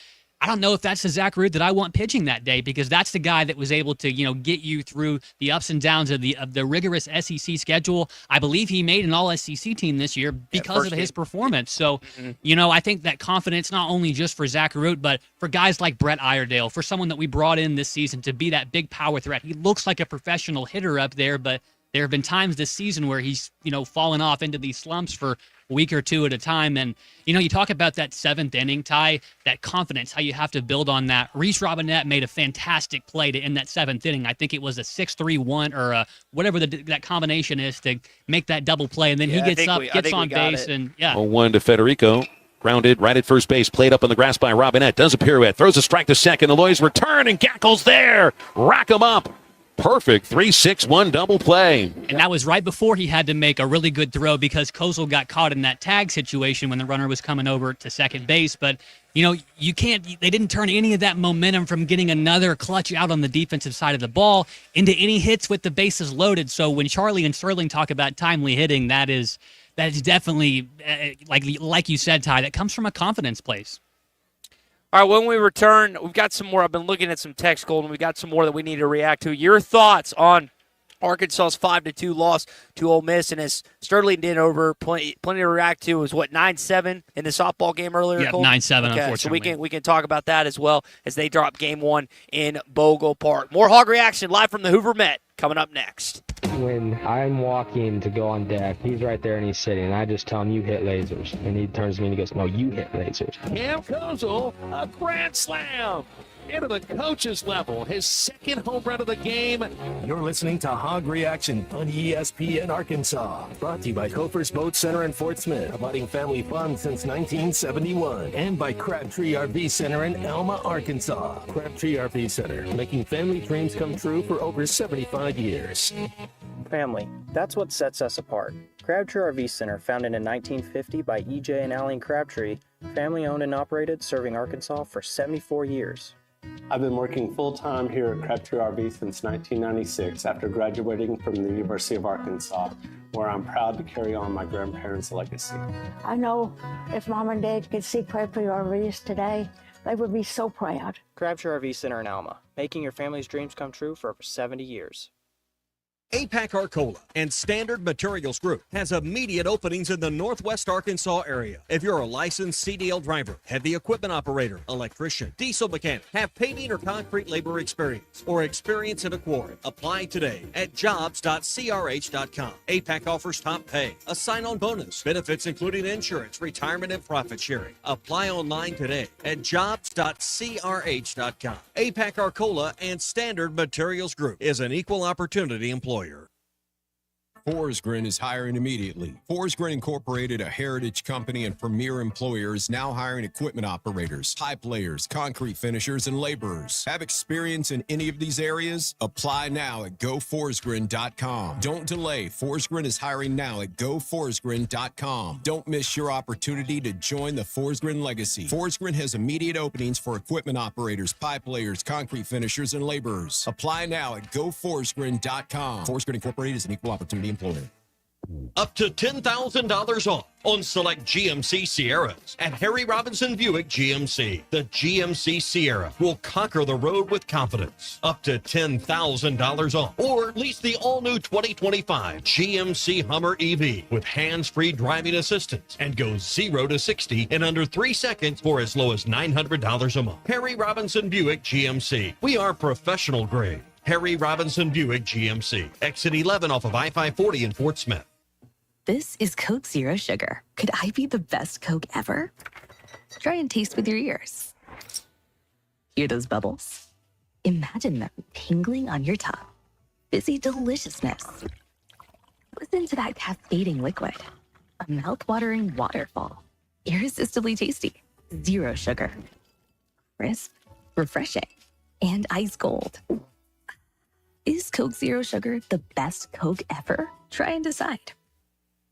I don't know if that's the Zach Root that I want pitching that day, because that's the guy that was able to, get you through the ups and downs of the rigorous SEC schedule. I believe he made an all-SEC team this year because of his performance. So, I think that confidence, not only just for Zach Root, but for guys like Brett Iredale, for someone that we brought in this season to be that big power threat. He looks like a professional hitter up there, but there have been times this season where he's, fallen off into these slumps for a week or 2 at a time. And, you talk about that 7th inning, Ty, that confidence, how you have to build on that. Reese Robinette made a fantastic play to end that 7th inning. I think it was a 6-3-1 or whatever that combination is to make that double play. And then he gets up, gets on base, and 0-1 to Federico. Grounded right at first base, played up on the grass by Robinette. Does a pirouette, throws a strike to second. The Loy's return, and Gackle's there. Rack him up. Perfect 3-6-1 double play. And that was right before he had to make a really good throw, because Kozel got caught in that tag situation when the runner was coming over to second base. But, you can't – they didn't turn any of that momentum from getting another clutch out on the defensive side of the ball into any hits with the bases loaded. So when Charlie and Sterling talk about timely hitting, that is definitely, like you said, Ty, that comes from a confidence place. All right, when we return, we've got some more. I've been looking at some text, Golden. We've got some more that we need to react to. Your thoughts on Arkansas's 5-2 loss to Ole Miss, and as Sterling did over, plenty to react to. It was, 9-7 in the softball game earlier? Yeah, 9-7, okay, unfortunately. so we can talk about that as well as they drop game 1 in Bogle Park. More Hog Reaction live from the Hoover Met coming up next. When I'm walking to go on deck, he's right there and he's sitting, and I just tell him, you hit lasers. And he turns to me and he goes, no, you hit lasers. Cam Kozel, a grand slam. into the coach's level. His second home run of the game. You're listening to Hog Reaction on ESPN Arkansas. Brought to you by Hoover's Boat Center in Fort Smith, providing family fun since 1971. And by Crabtree RV Center in Alma, Arkansas. Crabtree RV Center, making family dreams come true for over 75 years. Family, that's what sets us apart. Crabtree RV Center, founded in 1950 by EJ and Aline Crabtree, family owned and operated, serving Arkansas for 74 years. I've been working full-time here at Crabtree RV since 1996 after graduating from the University of Arkansas, where I'm proud to carry on my grandparents' legacy. I know if Mom and Dad could see Crabtree RVs today, they would be so proud. Crabtree RV Center in Alma, making your family's dreams come true for over 70 years. APAC Arcola and Standard Materials Group has immediate openings in the Northwest Arkansas area. If you're a licensed CDL driver, heavy equipment operator, electrician, diesel mechanic, have paving or concrete labor experience, or experience in a quarry, apply today at jobs.crh.com. APAC offers top pay, a sign-on bonus, benefits including insurance, retirement, and profit sharing. Apply online today at jobs.crh.com. APAC Arcola and Standard Materials Group is an equal opportunity employer. Forsgren is hiring immediately. Forsgren Incorporated, a heritage company and premier employer, is now hiring equipment operators, pipe layers, concrete finishers, and laborers. Have experience in any of these areas? Apply now at goforsgren.com. Don't delay. Forsgren is hiring now at goforsgren.com. Don't miss your opportunity to join the Forsgren legacy. Forsgren has immediate openings for equipment operators, pipe layers, concrete finishers, and laborers. Apply now at goforsgren.com. Forsgren Incorporated is an equal opportunity employer. Up to $10,000 off on select GMC Sierras at Harry Robinson Buick GMC. The GMC Sierra will conquer the road with confidence. Up to $10,000 off. Or lease the all-new 2025 GMC Hummer EV with hands-free driving assistance and go 0 to 60 in under 3 seconds for as low as $900 a month. Harry Robinson Buick GMC. We are professional grade. Harry Robinson Buick GMC. Exit 11 off of I-540 in Fort Smith. This is Coke Zero Sugar. Could I be the best Coke ever? Try and taste with your ears. Hear those bubbles? Imagine them tingling on your tongue. Fizzy deliciousness. Listen to that cascading liquid. A mouth-watering waterfall. Irresistibly tasty. Zero sugar. Crisp, refreshing, and ice cold. Is Coke Zero Sugar the best Coke ever? Try and decide.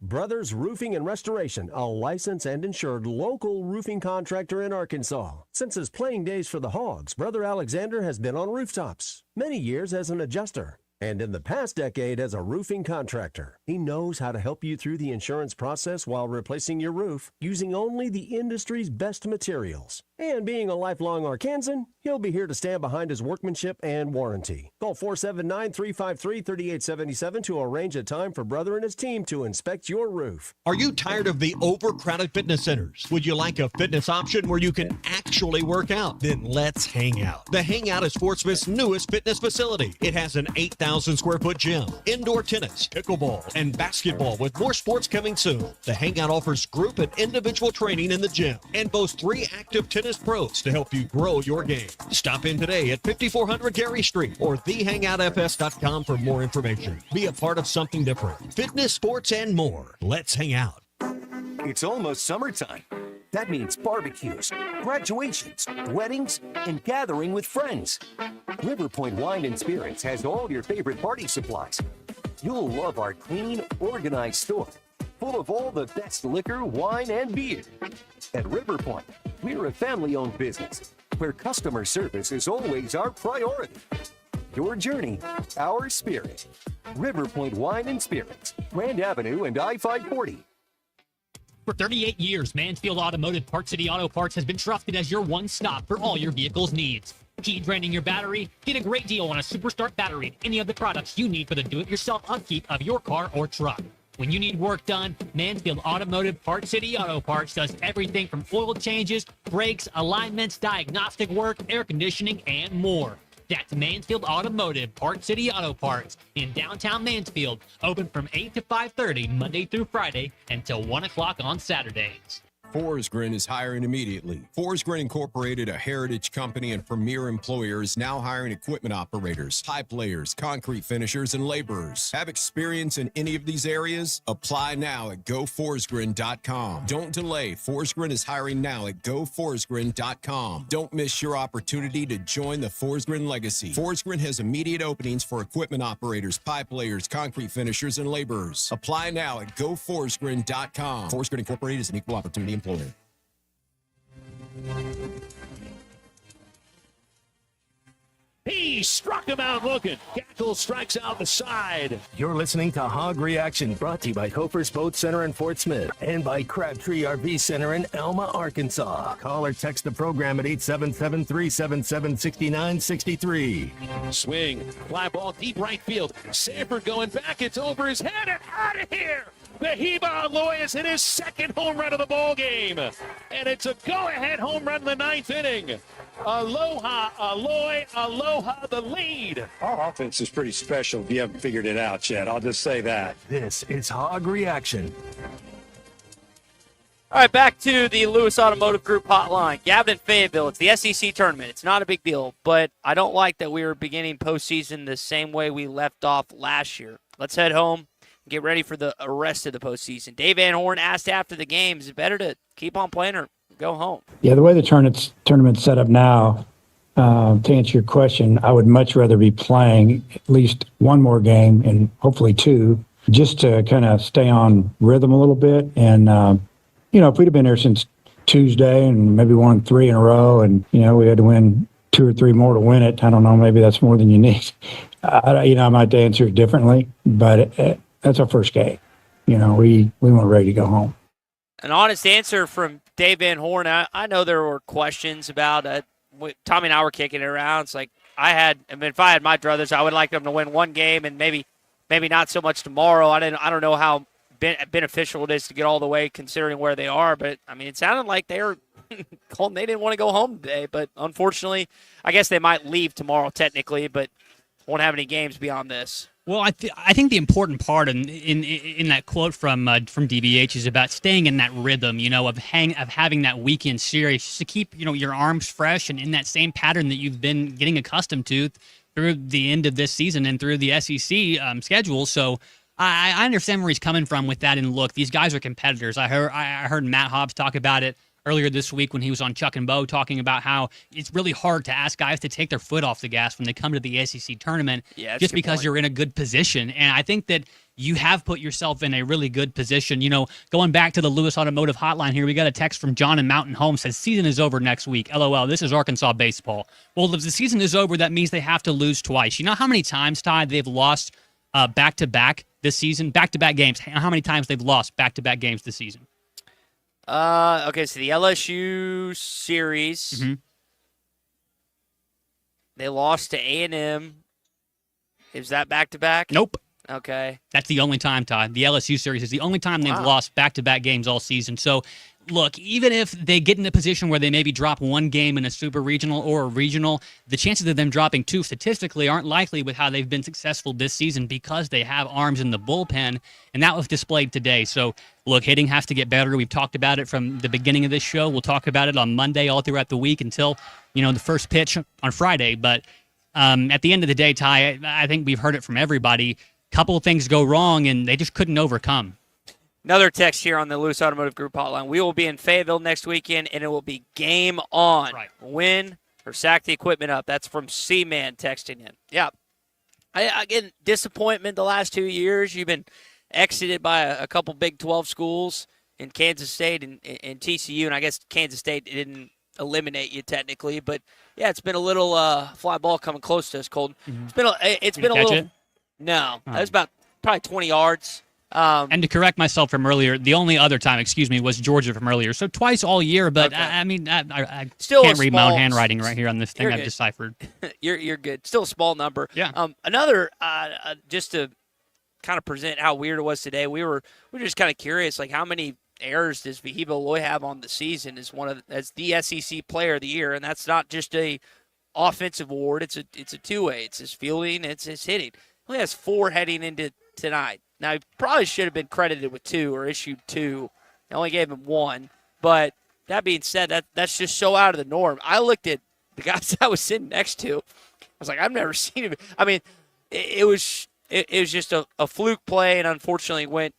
Brothers Roofing and Restoration, a licensed and insured local roofing contractor in Arkansas. Since his playing days for the Hogs, Brother Alexander has been on rooftops, many years as an adjuster, and in the past decade as a roofing contractor. He knows how to help you through the insurance process while replacing your roof using only the industry's best materials. And being a lifelong Arkansan, he'll be here to stand behind his workmanship and warranty. Call 479-353-3877 to arrange a time for Brother and his team to inspect your roof. Are you tired of the overcrowded fitness centers? Would you like a fitness option where you can actually work out? Then let's hang out. The Hangout is Fort Smith's newest fitness facility. It has an 8,000 square foot gym, indoor tennis, pickleball, and basketball with more sports coming soon. The Hangout offers group and individual training in the gym and boasts 3 active tennis pros to help you grow your game. Stop in today at 5400 Gary Street or thehangoutfs.com for more information. Be a part of something different. Fitness, sports, and more. Let's hang out. It's almost summertime. That means barbecues, graduations, weddings, and gathering with friends. River Point Wine and Spirits has all your favorite party supplies. You'll love our clean, organized store, full of all the best liquor, wine, and beer. At River Point, we're a family-owned business where customer service is always our priority. Your journey, our spirit. River Point Wine and Spirits, Grand Avenue and I-540. For 38 years, Mansfield Automotive Parts City Auto Parts has been trusted as your one stop for all your vehicle's needs. Heat draining your battery? Get a great deal on a Superstart battery and any of the products you need for the do-it-yourself upkeep of your car or truck. When you need work done, Mansfield Automotive Parts City Auto Parts does everything from oil changes, brakes, alignments, diagnostic work, air conditioning, and more. That's Mansfield Automotive Parts City Auto Parts in downtown Mansfield, open from 8 to 5:30 Monday through Friday until 1 o'clock on Saturdays. Forsgren is hiring immediately. Forsgren Incorporated, a heritage company and premier employer, is now hiring equipment operators, pipe layers, concrete finishers, and laborers. Have experience in any of these areas? Apply now at goforsgren.com. Don't delay. Forsgren is hiring now at goforsgren.com. Don't miss your opportunity to join the Forsgren legacy. Forsgren has immediate openings for equipment operators, pipe layers, concrete finishers, and laborers. Apply now at goforsgren.com. Forsgren Incorporated is an equal opportunity employer. He struck him out looking. Gackle strikes out the side. You're listening to Hog Reaction, brought to you by Hoover's Boat Center in Fort Smith and by Crabtree RV Center in Elma, Arkansas. Call or text the program at 877-377-6963. Swing. Fly ball deep right field. Sanford going back. It's over his head and out of here. The Heba Aloy has hit his second home run of the ball game. And it's a go-ahead home run in the ninth inning. Aloha, Aloy, aloha, the lead. Our offense is pretty special if you haven't figured it out yet. I'll just say that. This is Hog Reaction. All right, back to the Lewis Automotive Group hotline. Gavin and Fayetteville, it's the SEC tournament. It's not a big deal, but I don't like that we are beginning postseason the same way we left off last year. Let's head home and get ready for the rest of the postseason. Dave Van Horn asked after the game, is it better to keep on playing or go home? Yeah, the way the tournament's set up now, to answer your question, I would much rather be playing at least one more game and hopefully two, just to kind of stay on rhythm a little bit. And, if we'd have been here since Tuesday and maybe won 3 in a row and, we had to win 2 or 3 more to win it, I don't know, maybe that's more than you need. I might answer it differently, but that's our first game. We weren't ready to go home. An honest answer from Dave Van Horn. I know there were questions about Tommy and I were kicking it around. It's like if I had my druthers, I would like them to win one game and maybe not so much tomorrow. I don't know how beneficial it is to get all the way considering where they are, but it sounded like they didn't want to go home today. But unfortunately, I guess they might leave tomorrow technically, but won't have any games beyond this. Well, I think the important part in that quote from DBH is about staying in that rhythm, of having that weekend series just to keep your arms fresh and in that same pattern that you've been getting accustomed to through the end of this season and through the SEC schedule. So I understand where he's coming from with that. And look, these guys are competitors. I heard Matt Hobbs talk about it earlier this week when he was on Chuck and Bo talking about how it's really hard to ask guys to take their foot off the gas when they come to the SEC tournament just because you're in a good position. And I think that you have put yourself in a really good position. Going back to the Lewis Automotive hotline here, we got a text from John in Mountain Home, says season is over next week. LOL, this is Arkansas baseball. Well, if the season is over, that means they have to lose twice. You know how many times, Ty, they've lost back-to-back this season? Back-to-back games. How many times they've lost back-to-back games this season? Okay, so the LSU series, they lost to A&M. Is that back-to-back? Nope. Okay. That's the only time, Todd. The LSU series is the only time they've lost back-to-back games all season. So, look, even if they get in a position where they maybe drop one game in a super regional or a regional, the chances of them dropping 2 statistically aren't likely with how they've been successful this season because they have arms in the bullpen, and that was displayed today. So, look, hitting has to get better. We've talked about it from the beginning of this show. We'll talk about it on Monday all throughout the week until, the first pitch on Friday. But at the end of the day, Ty, I think we've heard it from everybody. A couple of things go wrong, and they just couldn't overcome. Another text here on the Lewis Automotive Group hotline. We will be in Fayetteville next weekend, and it will be game on. Right. Win or sack the equipment up. That's from C-Man texting in. Yeah. Again, disappointment the last 2 years. You've been exited by a couple Big 12 schools in Kansas State and TCU, and I guess Kansas State didn't eliminate you technically. But, yeah, it's been a little fly ball coming close to us, Colton. It's been a little. It? No. That was about probably 20 yards. And to correct myself from earlier, the only other time, was Georgia from earlier. So twice all year, but okay. I Still can't read my own handwriting right here on this thing I've good. deciphered. You're good. Still a small number. Yeah. Another, just to kind of present how weird it was today, we were just kind of curious, like how many errors does Vahiba Loy have on the season as the SEC Player of the Year, and that's not just a offensive award. It's a two-way. It's his fielding. It's his hitting. He only has 4 heading into tonight. Now, he probably should have been credited with 2 or issued 2. They only gave him 1. But that being said, that's just so out of the norm. I looked at the guys I was sitting next to. I was like, I've never seen him. I mean, it was just a fluke play, and unfortunately went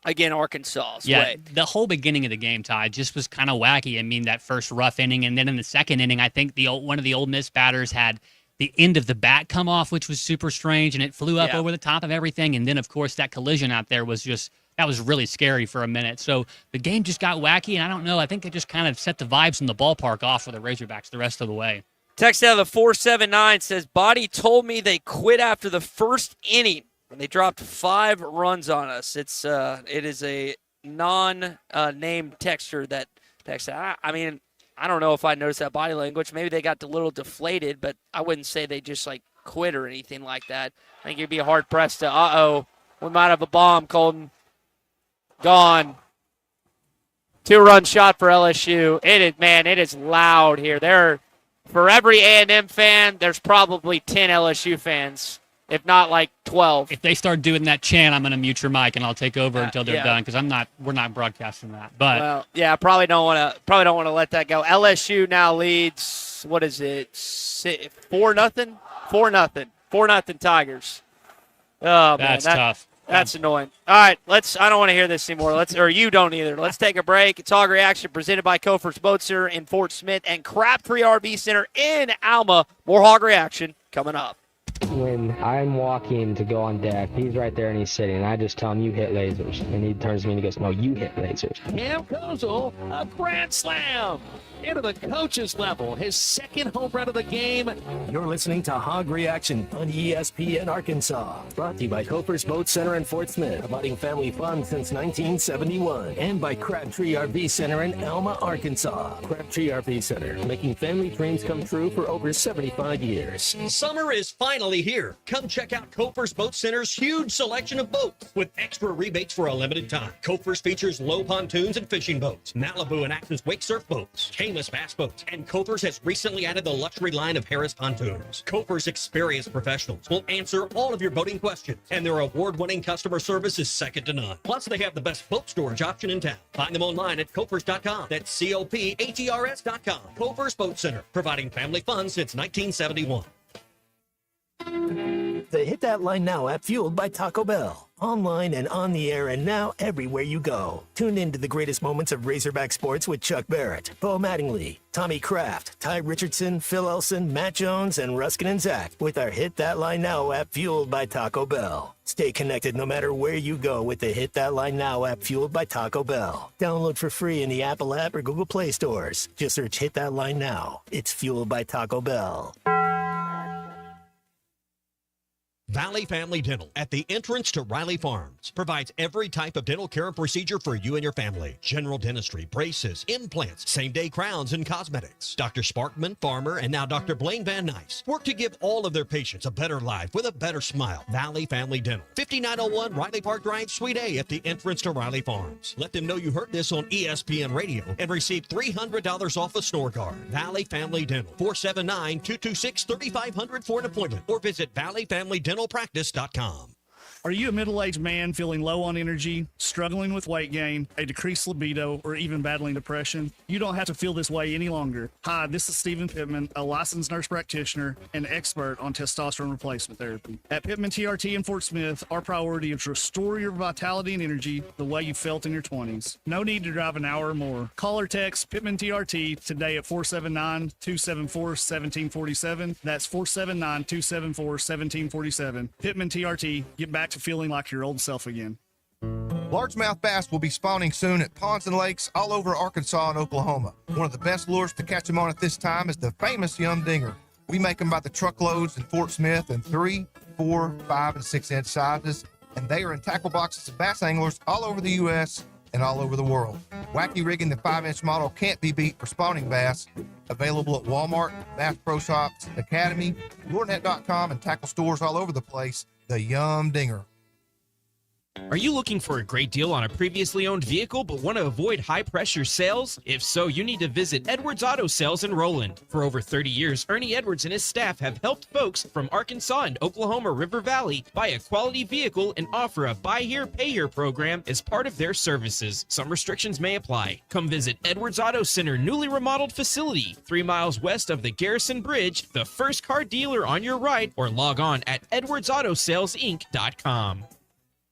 again Arkansas's way. The whole beginning of the game, Ty, just was kind of wacky. I mean, that first rough inning, and then in the second inning, I think one of the Ole Miss batters had the end of the bat come off, which was super strange, and it flew up over the top of everything. And then, of course, that collision out there was really scary for a minute. So the game just got wacky, and I don't know. I think it just kind of set the vibes in the ballpark off for the Razorbacks the rest of the way. Text out of the 479 says, Body told me they quit after the first inning when they dropped 5 runs on us. It is a non-named texter that texted. I mean, I don't know if I noticed that body language. Maybe they got a little deflated, but I wouldn't say they just quit or anything like that. I think you'd be hard pressed to, we might have a bomb, Colton. Gone. 2-run shot for LSU. It is loud here. For every A&M fan, there's probably 10 LSU fans, if not 12. If they start doing that chant, I'm going to mute your mic and I'll take over until they're done because we're not broadcasting that. But probably don't want to let that go. LSU now leads. What is it? 4-0. 4-0 Tigers. Oh man, that's tough. That's annoying. All right, I don't want to hear this anymore. Or you don't either. Let's take a break. It's Hog Reaction presented by Kofer's Boat Center in Fort Smith and Crabtree RV Center in Alma. More Hog Reaction coming up. When I'm walking to go on deck, he's right there and he's sitting, and I just tell him, you hit lasers. And he turns to me and he goes, no, you hit lasers. Cam Kozel, a grand slam into the coach's level, his second home run of the game. You're listening to Hog Reaction on ESPN Arkansas. Brought to you by Kofer's Boat Center in Fort Smith, providing family fun since 1971. And by Crabtree RV Center in Alma, Arkansas. Crabtree RV Center, making family dreams come true for over 75 years. Summer is finally here. Come check out Kofer's Boat Center's huge selection of boats with extra rebates for a limited time. Kofer's features low pontoons and fishing boats, Malibu and Axis wake surf boats, Camus bass boats, and Kofer's has recently added the luxury line of Harris pontoons. Kofer's experienced professionals will answer all of your boating questions, and their award-winning customer service is second to none. Plus, they have the best boat storage option in town. Find them online at Kofers.com. That's COPHERS.com. Kofer's Boat Center, providing family fun since 1971. The Hit That Line Now app, fueled by Taco Bell. Online and on the air and now everywhere you go. Tune in to the greatest moments of Razorback sports with Chuck Barrett, Bo Mattingly, Tommy Kraft, Ty Richardson, Phil Elson, Matt Jones, and Ruskin and Zach with our Hit That Line Now app, fueled by Taco Bell. Stay connected no matter where you go with the Hit That Line Now app, fueled by Taco Bell. Download for free in the Apple app or Google Play stores. Just search Hit That Line Now. It's fueled by Taco Bell. Valley Family Dental at the entrance to Riley Farms provides every type of dental care and procedure for you and your family. General dentistry, braces, implants, same-day crowns, and cosmetics. Dr. Sparkman, Farmer, and now Dr. Blaine Van Nice work to give all of their patients a better life with a better smile. Valley Family Dental, 5901 Riley Park Drive, Suite A at the entrance to Riley Farms. Let them know you heard this on ESPN Radio and receive $300 off a snore guard. Valley Family Dental, 479-226-3500 for an appointment, or visit valleyfamilydentalpractice.com. Are you a middle-aged man feeling low on energy, struggling with weight gain, a decreased libido, or even battling depression? You don't have to feel this way any longer. Hi, this is Stephen Pittman, a licensed nurse practitioner and expert on testosterone replacement therapy. At Pittman TRT in Fort Smith, our priority is to restore your vitality and energy the way you felt in your 20s. No need to drive an hour or more. Call or text Pittman TRT today at 479-274-1747. That's 479-274-1747. Pittman TRT. Get back to feeling like your old self again. Largemouth bass will be spawning soon at ponds and lakes all over Arkansas and Oklahoma. One of the best lures to catch them on at this time is the famous Yum Dinger. We make them by the truckloads in Fort Smith in 3, 4, 5, and 6-inch sizes, and they are in tackle boxes of bass anglers all over the U.S. and all over the world. Wacky rigging the 5-inch model can't be beat for spawning bass. Available at Walmart, Bass Pro Shops, Academy, LureNet.com, and tackle stores all over the place. The Yum Dinger. Are you looking for a great deal on a previously owned vehicle but want to avoid high-pressure sales? If so, you need to visit Edwards Auto Sales in Roland. For over 30 years, Ernie Edwards and his staff have helped folks from Arkansas and Oklahoma River Valley buy a quality vehicle and offer a buy here, pay here program as part of their services. Some restrictions may apply. Come visit Edwards Auto Center newly remodeled facility, 3 miles west of the Garrison Bridge, the first car dealer on your right, or log on at edwardsautosalesinc.com.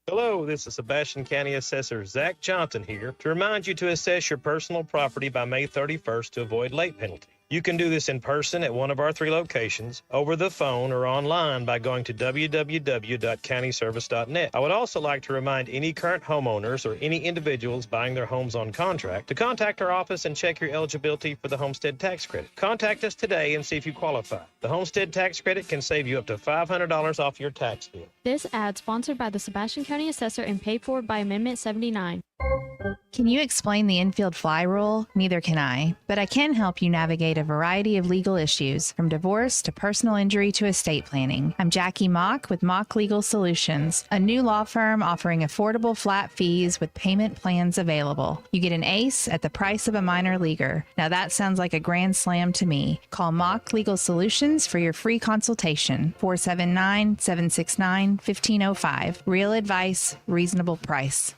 Hello, this is Sebastian County Assessor Zach Johnson here to remind you to assess your personal property by May 31st to avoid late penalty. You can do this in person at one of our 3 locations, over the phone, or online by going to www.countyservice.net. I would also like to remind any current homeowners or any individuals buying their homes on contract to contact our office and check your eligibility for the homestead tax credit. Contact us today and see if you qualify. The homestead tax credit can save you up to $500 off your tax bill. This ad sponsored by the Sebastian County Assessor and paid for by Amendment 79. Can you explain the infield fly rule? Neither can I, but I can help you navigate a variety of legal issues, from divorce to personal injury to estate planning. I'm Jackie Mock with Mock Legal Solutions, a new law firm offering affordable flat fees with payment plans available. You get an ace at the price of a minor leaguer. Now that sounds like a grand slam to me. Call Mock Legal Solutions for your free consultation. 479-769-1505. Real advice, reasonable price.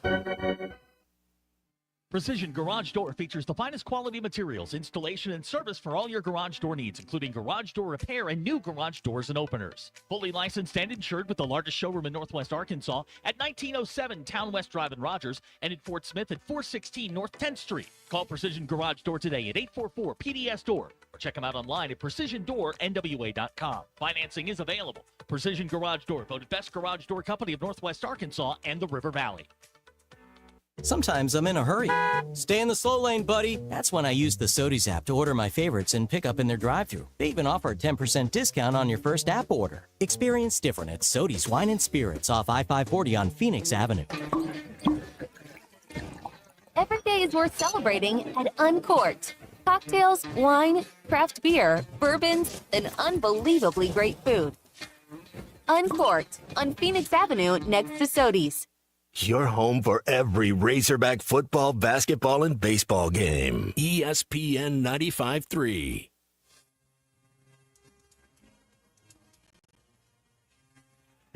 Precision Garage Door features the finest quality materials, installation, and service for all your garage door needs, including garage door repair and new garage doors and openers. Fully licensed and insured with the largest showroom in Northwest Arkansas at 1907 Town West Drive in Rogers and in Fort Smith at 416 North 10th Street. Call Precision Garage Door today at 844-PDS-DOOR or check them out online at PrecisionDoorNWA.com. Financing is available. Precision Garage Door, voted best garage door company of Northwest Arkansas and the River Valley. Sometimes I'm in a hurry. Stay in the slow lane, buddy. That's when I use the Sodies app to order my favorites and pick up in their drive-thru. They even offer a 10% discount on your first app order. Experience different at Sodies Wine and Spirits off I-540 on Phoenix Avenue. Every day is worth celebrating at Uncorked. Cocktails, wine, craft beer, bourbons, and unbelievably great food. Uncorked on Phoenix Avenue next to Sodies. Your home for every Razorback football, basketball, and baseball game. ESPN 95.3.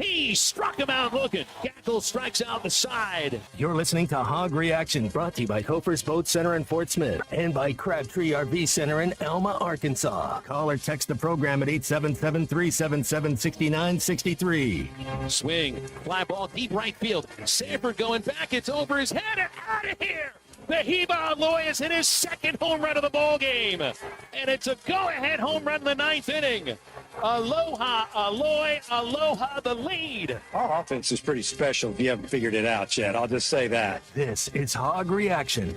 He struck him out looking. Gackle strikes out the side. You're listening to Hog Reaction, brought to you by Hoover's Boat Center in Fort Smith and by Crabtree RV Center in Alma, Arkansas. Call or text the program at 877-377-6963. Swing. Fly ball deep right field. Sanford going back. It's over his head and out of here. The Heba Aloy has hit his second home run of the ball game. And it's a go-ahead home run in the 9th inning. Aloha, Aloy, aloha the lead. Our offense is pretty special if you haven't figured it out yet. I'll just say that. This is Hog Reaction.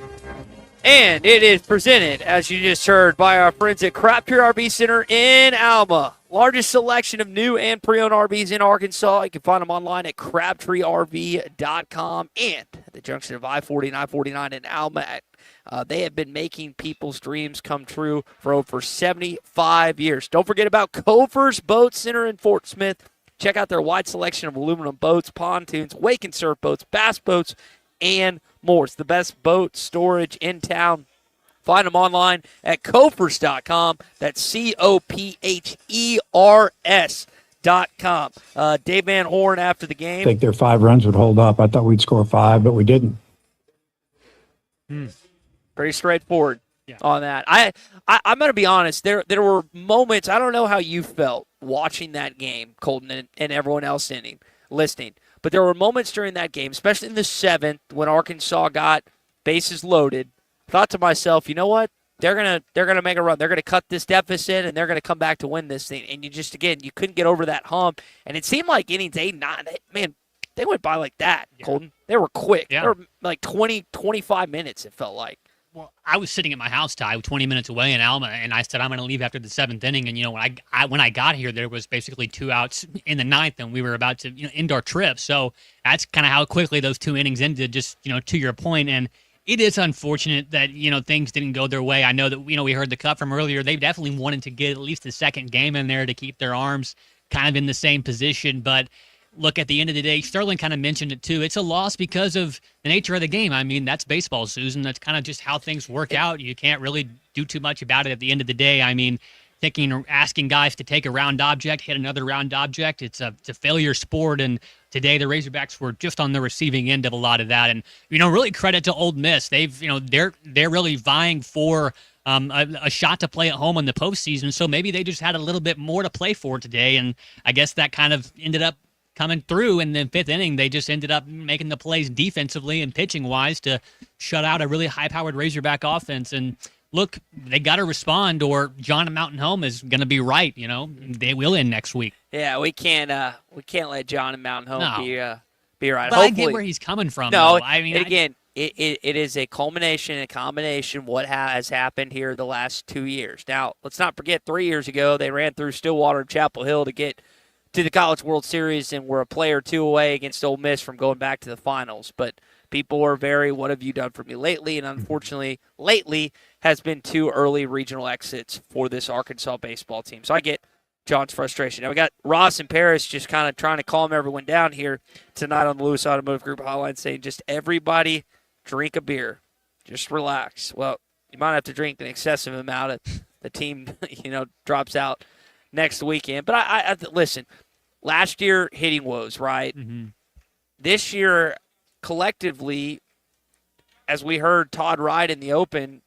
And it is presented, as you just heard, by our friends at Crabtree RV Center in Alma. Largest selection of new and pre-owned RVs in Arkansas. You can find them online at crabtreerv.com and at the junction of I-40 and I-49 in Alma. They have been making people's dreams come true for over 75 years. Don't forget about Hoover's Boat Center in Fort Smith. Check out their wide selection of aluminum boats, pontoons, wake and surf boats, bass boats, and more. It's the best boat storage in town. Find them online at Cofers.com. That's COPHERS.com. Dave Van Horn after the game. I think their 5 runs would hold up. I thought we'd score 5, but we didn't. Pretty straightforward on that. I'm going to be honest. There were moments, I don't know how you felt watching that game, Colton, and everyone else listening, but there were moments during that game, especially in the 7th, when Arkansas got bases loaded. Thought to myself, you know what? They're gonna make a run. They're gonna cut this deficit, and they're gonna come back to win this thing. And you couldn't get over that hump. And it seemed like innings 8, 9, they went by like that, Colton. They were quick. Yeah. They were like 20, 25 minutes, it felt like. Well, I was sitting at my house, Ty, 20 minutes away in Alma, and I said I'm going to leave after the 7th inning. And when I got here, there was basically 2 outs in the 9th, and we were about to end our trip. So that's kind of how quickly those 2 innings ended. Just to your point, and it is unfortunate that things didn't go their way. I know that we heard the cut from earlier. They definitely wanted to get at least the second game in there to keep their arms kind of in the same position, but look, at the end of the day, Sterling kind of mentioned it too. It's a loss because of the nature of the game. I mean, that's baseball, Susan. That's kind of just how things work out. You can't really do too much about it at the end of the day. I mean, asking guys to take a round object, hit another round object, it's a failure sport. And today the Razorbacks were just on the receiving end of a lot of that. And, really credit to Ole Miss. They're really vying for a shot to play at home in the postseason. So maybe they just had a little bit more to play for today. And I guess that kind of ended up coming through in the fifth inning. They just ended up making the plays defensively and pitching wise to shut out a really high-powered Razorback offense. And look, they got to respond, or John at Mountain Home is going to be right. They will end next week. Yeah, we can't let John at Mountain Home be right. But I get where he's coming from. No, though. I mean, again, it is a culmination, a combination what has happened here the last 2 years. Now, let's not forget 3 years ago they ran through Stillwater and Chapel Hill to get to the College World Series and were a play or two away against Ole Miss from going back to the finals. But people were what have you done for me lately? And unfortunately, lately has been 2 early regional exits for this Arkansas baseball team. So I get John's frustration. Now we got Ross and Paris just kind of trying to calm everyone down here tonight on the Lewis Automotive Group hotline, saying just everybody drink a beer. Just relax. Well, you might have to drink an excessive amount if the team, drops out next weekend. But I listen, last year hitting woes, right? Mm-hmm. This year, collectively, as we heard Todd Wright in the open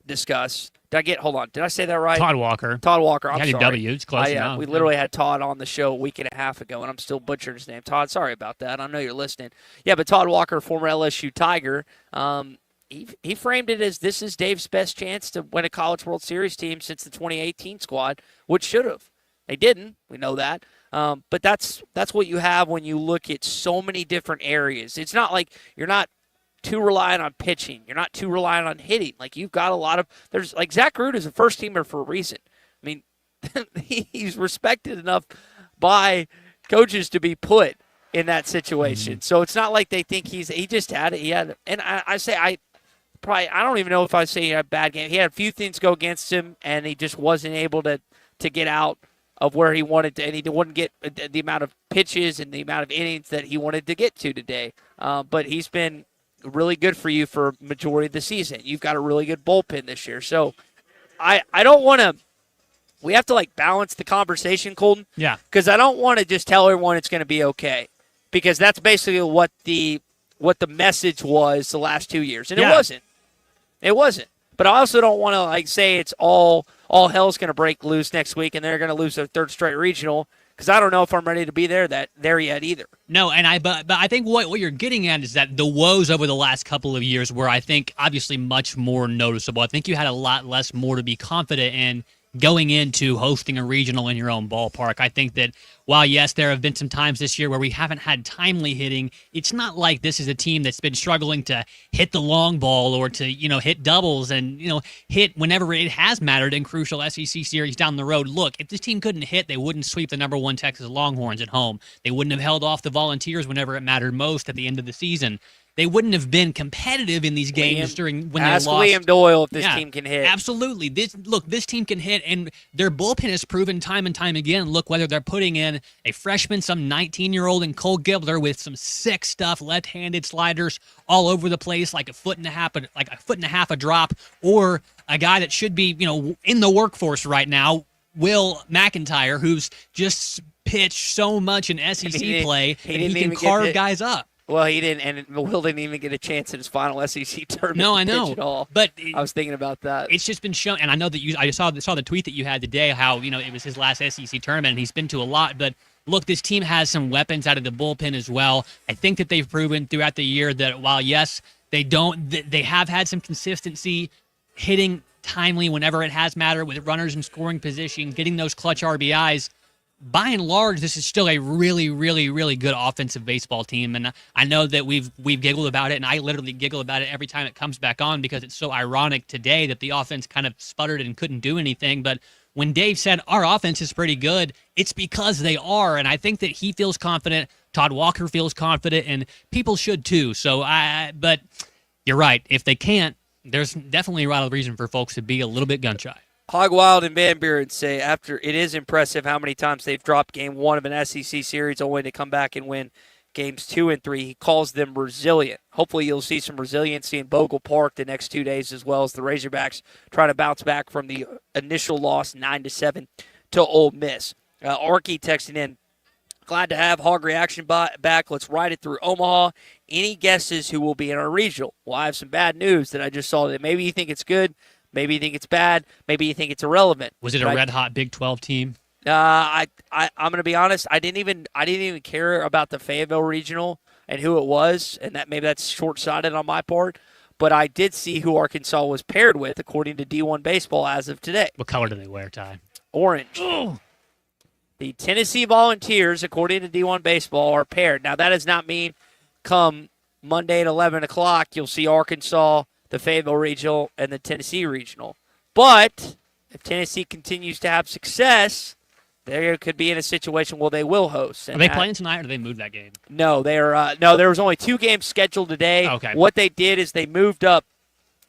discuss, did I say that right? Todd Walker. I'm sorry. W. It's close enough. We literally had Todd on the show a week and a half ago, and I'm still butchering his name. Todd, sorry about that. I know you're listening. Yeah, but Todd Walker, former LSU Tiger, he framed it as this is Dave's best chance to win a College World Series team since the 2018 squad, which should have. They didn't. We know that. But that's what you have when you look at so many different areas. It's not like you're not too reliant on pitching. You're not too reliant on hitting. Like, you've got a lot of – there's like Zach Root is a first-teamer for a reason. I mean, he's respected enough by coaches to be put in that situation. Mm-hmm. So it's not like they think he just had it. And I don't even know if I say he had a bad game. He had a few things go against him, and he just wasn't able to get out of where he wanted to, and he wouldn't get the amount of pitches and the amount of innings that he wanted to get to today. But he's been really good for you for majority of the season. You've got a really good bullpen this year. So I don't want to – we have to, balance the conversation, Colton. Yeah. Because I don't want to just tell everyone it's going to be okay, because that's basically what the message was the last 2 years. And It wasn't. It wasn't. But I also don't want to, say it's all hell's going to break loose next week and they're going to lose their third straight regional, because I don't know if I'm ready to be there yet either. No, and but I think what you're getting at is that the woes over the last couple of years were, I think, obviously much more noticeable. I think you had a lot less more to be confident in going into hosting a regional in your own ballpark. I think that while, yes, there have been some times this year where we haven't had timely hitting, it's not like this is a team that's been struggling to hit the long ball or to, hit doubles and, hit whenever it has mattered in crucial SEC series down the road. Look, if this team couldn't hit, they wouldn't sweep the number 1 Texas Longhorns at home. They wouldn't have held off the Volunteers whenever it mattered most at the end of the season. They wouldn't have been competitive in these games when they lost. Ask Liam Doyle if this team can hit. Absolutely. This team can hit, and their bullpen has proven time and time again. Look, whether they're putting in a freshman, some 19-year-old, and Cole Gibbler with some sick stuff, left-handed sliders all over the place, like a foot and a half a drop, or a guy that should be, in the workforce right now, Will McIntyre, who's just pitched so much in SEC play that he can carve guys up. Well, he didn't, and Will didn't even get a chance in his final SEC tournament. No, I know. Pitch at all. But I was thinking about that. It's just been shown, and I know that I saw the tweet that you had today, how it was his last SEC tournament, and he's been to a lot. But look, this team has some weapons out of the bullpen as well. I think that they've proven throughout the year that while yes, they have had some consistency hitting timely whenever it has mattered with runners in scoring position, getting those clutch RBIs. By and large, this is still a really, really, really good offensive baseball team, and I know that we've giggled about it, and I literally giggle about it every time it comes back on because it's so ironic today that the offense kind of sputtered and couldn't do anything. But when Dave said our offense is pretty good, it's because they are, and I think that he feels confident, Todd Walker feels confident, and people should too. But you're right. If they can't, there's definitely a lot of reason for folks to be a little bit gun-shy. Hog Wild and Van Buren say after it is impressive how many times they've dropped game 1 of an SEC series only to come back and win games 2 and 3. He calls them resilient. Hopefully you'll see some resiliency in Bogle Park the next 2 days, as well as the Razorbacks trying to bounce back from the initial loss 9-7 to Ole Miss. Arky texting in, glad to have Hog Reaction back. Let's ride it through Omaha. Any guesses who will be in our regional? Well, I have some bad news that I just saw that maybe you think it's good, maybe you think it's bad, maybe you think it's irrelevant. Was it a red-hot Big 12 team? I'm going to be honest. I didn't even care about the Fayetteville regional and who it was, and maybe that's short-sighted on my part. But I did see who Arkansas was paired with, according to D1 Baseball as of today. What color do they wear, Ty? Orange. Ugh. The Tennessee Volunteers, according to D1 Baseball, are paired. Now, that does not mean come Monday at 11 o'clock, you'll see Arkansas, the Fayetteville Regional, and the Tennessee Regional. But if Tennessee continues to have success, they could be in a situation where they will host. Are they playing tonight, or did they move that game? No, there was only 2 games scheduled today. Okay. What they did is they moved up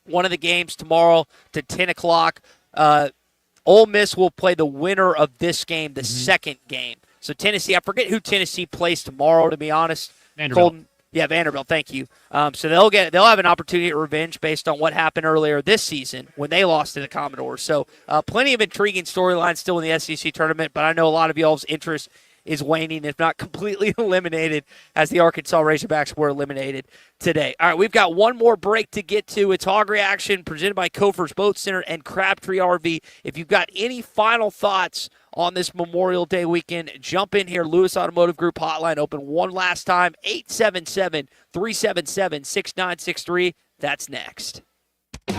one of the games tomorrow to 10 o'clock. Ole Miss will play the winner of this game, the second game. So Tennessee, I forget who Tennessee plays tomorrow, to be honest. Vanderbilt. Vanderbilt, thank you. So they'll have an opportunity at revenge based on what happened earlier this season when they lost to the Commodores. So plenty of intriguing storylines still in the SEC tournament, but I know a lot of y'all's interest is waning, if not completely eliminated, as the Arkansas Razorbacks were eliminated today. All right, we've got one more break to get to. It's Hog Reaction presented by Kofer's Boat Center and Crabtree RV. If you've got any final thoughts on this Memorial Day weekend, jump in here. Lewis Automotive Group hotline open one last time, 877-377-6963. That's next.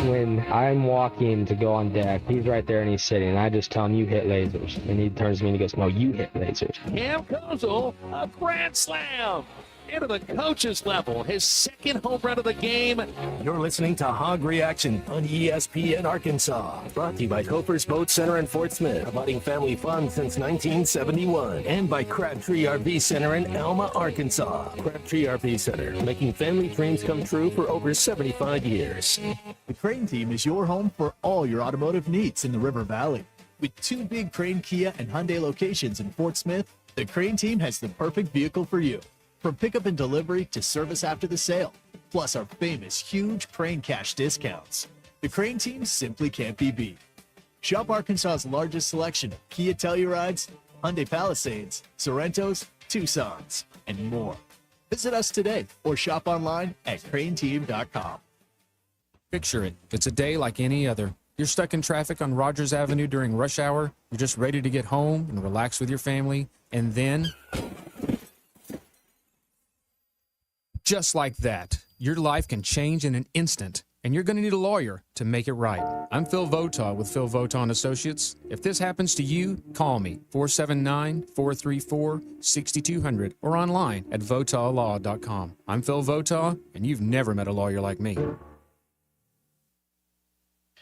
When I'm walking to go on deck, he's right there and he's sitting. And I just tell him, you hit lasers. And he turns to me and he goes, no, you hit lasers. Cam Kozel, a grand slam into the coach's level. His second home run of the game. You're listening to Hog Reaction on ESPN Arkansas. Brought to you by Kofer's Boat Center in Fort Smith, providing family fun since 1971. And by Crabtree RV Center in Alma, Arkansas. Crabtree RV Center, making family dreams come true for over 75 years. The Crane Team is your home for all your automotive needs in the River Valley. With 2 big Crane, Kia, and Hyundai locations in Fort Smith, the Crane Team has the perfect vehicle for you. From pickup and delivery to service after the sale, plus our famous huge Crane Cash discounts. The Crane Team simply can't be beat. Shop Arkansas's largest selection of Kia Tellurides, Hyundai Palisades, Sorrentos, Tucsons, and more. Visit us today or shop online at craneteam.com. Picture it. It's a day like any other. You're stuck in traffic on Rogers Avenue during rush hour. You're just ready to get home and relax with your family. And then, just like that, your life can change in an instant. And you're going to need a lawyer to make it right. I'm Phil Votaw with Phil Votaw & Associates. If this happens to you, call me, 479-434-6200, or online at votawlaw.com. I'm Phil Votaw, and you've never met a lawyer like me.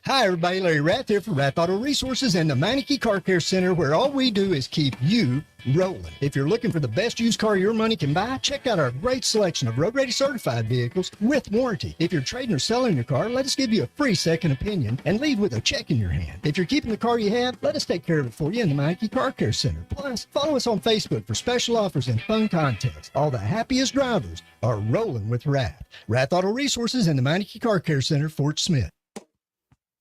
Hi, everybody. Larry Rath here for Rath Auto Resources and the Meineke Car Care Center, where all we do is keep you rolling. If you're looking for the best used car your money can buy, check out our great selection of road-ready certified vehicles with warranty. If you're trading or selling your car, let us give you a free second opinion and leave with a check in your hand. If you're keeping the car you have, let us take care of it for you in the Meineke Car Care Center. Plus, follow us on Facebook for special offers and fun contests. All the happiest drivers are rolling with Rath. Rath Auto Resources and the Meineke Car Care Center, Fort Smith.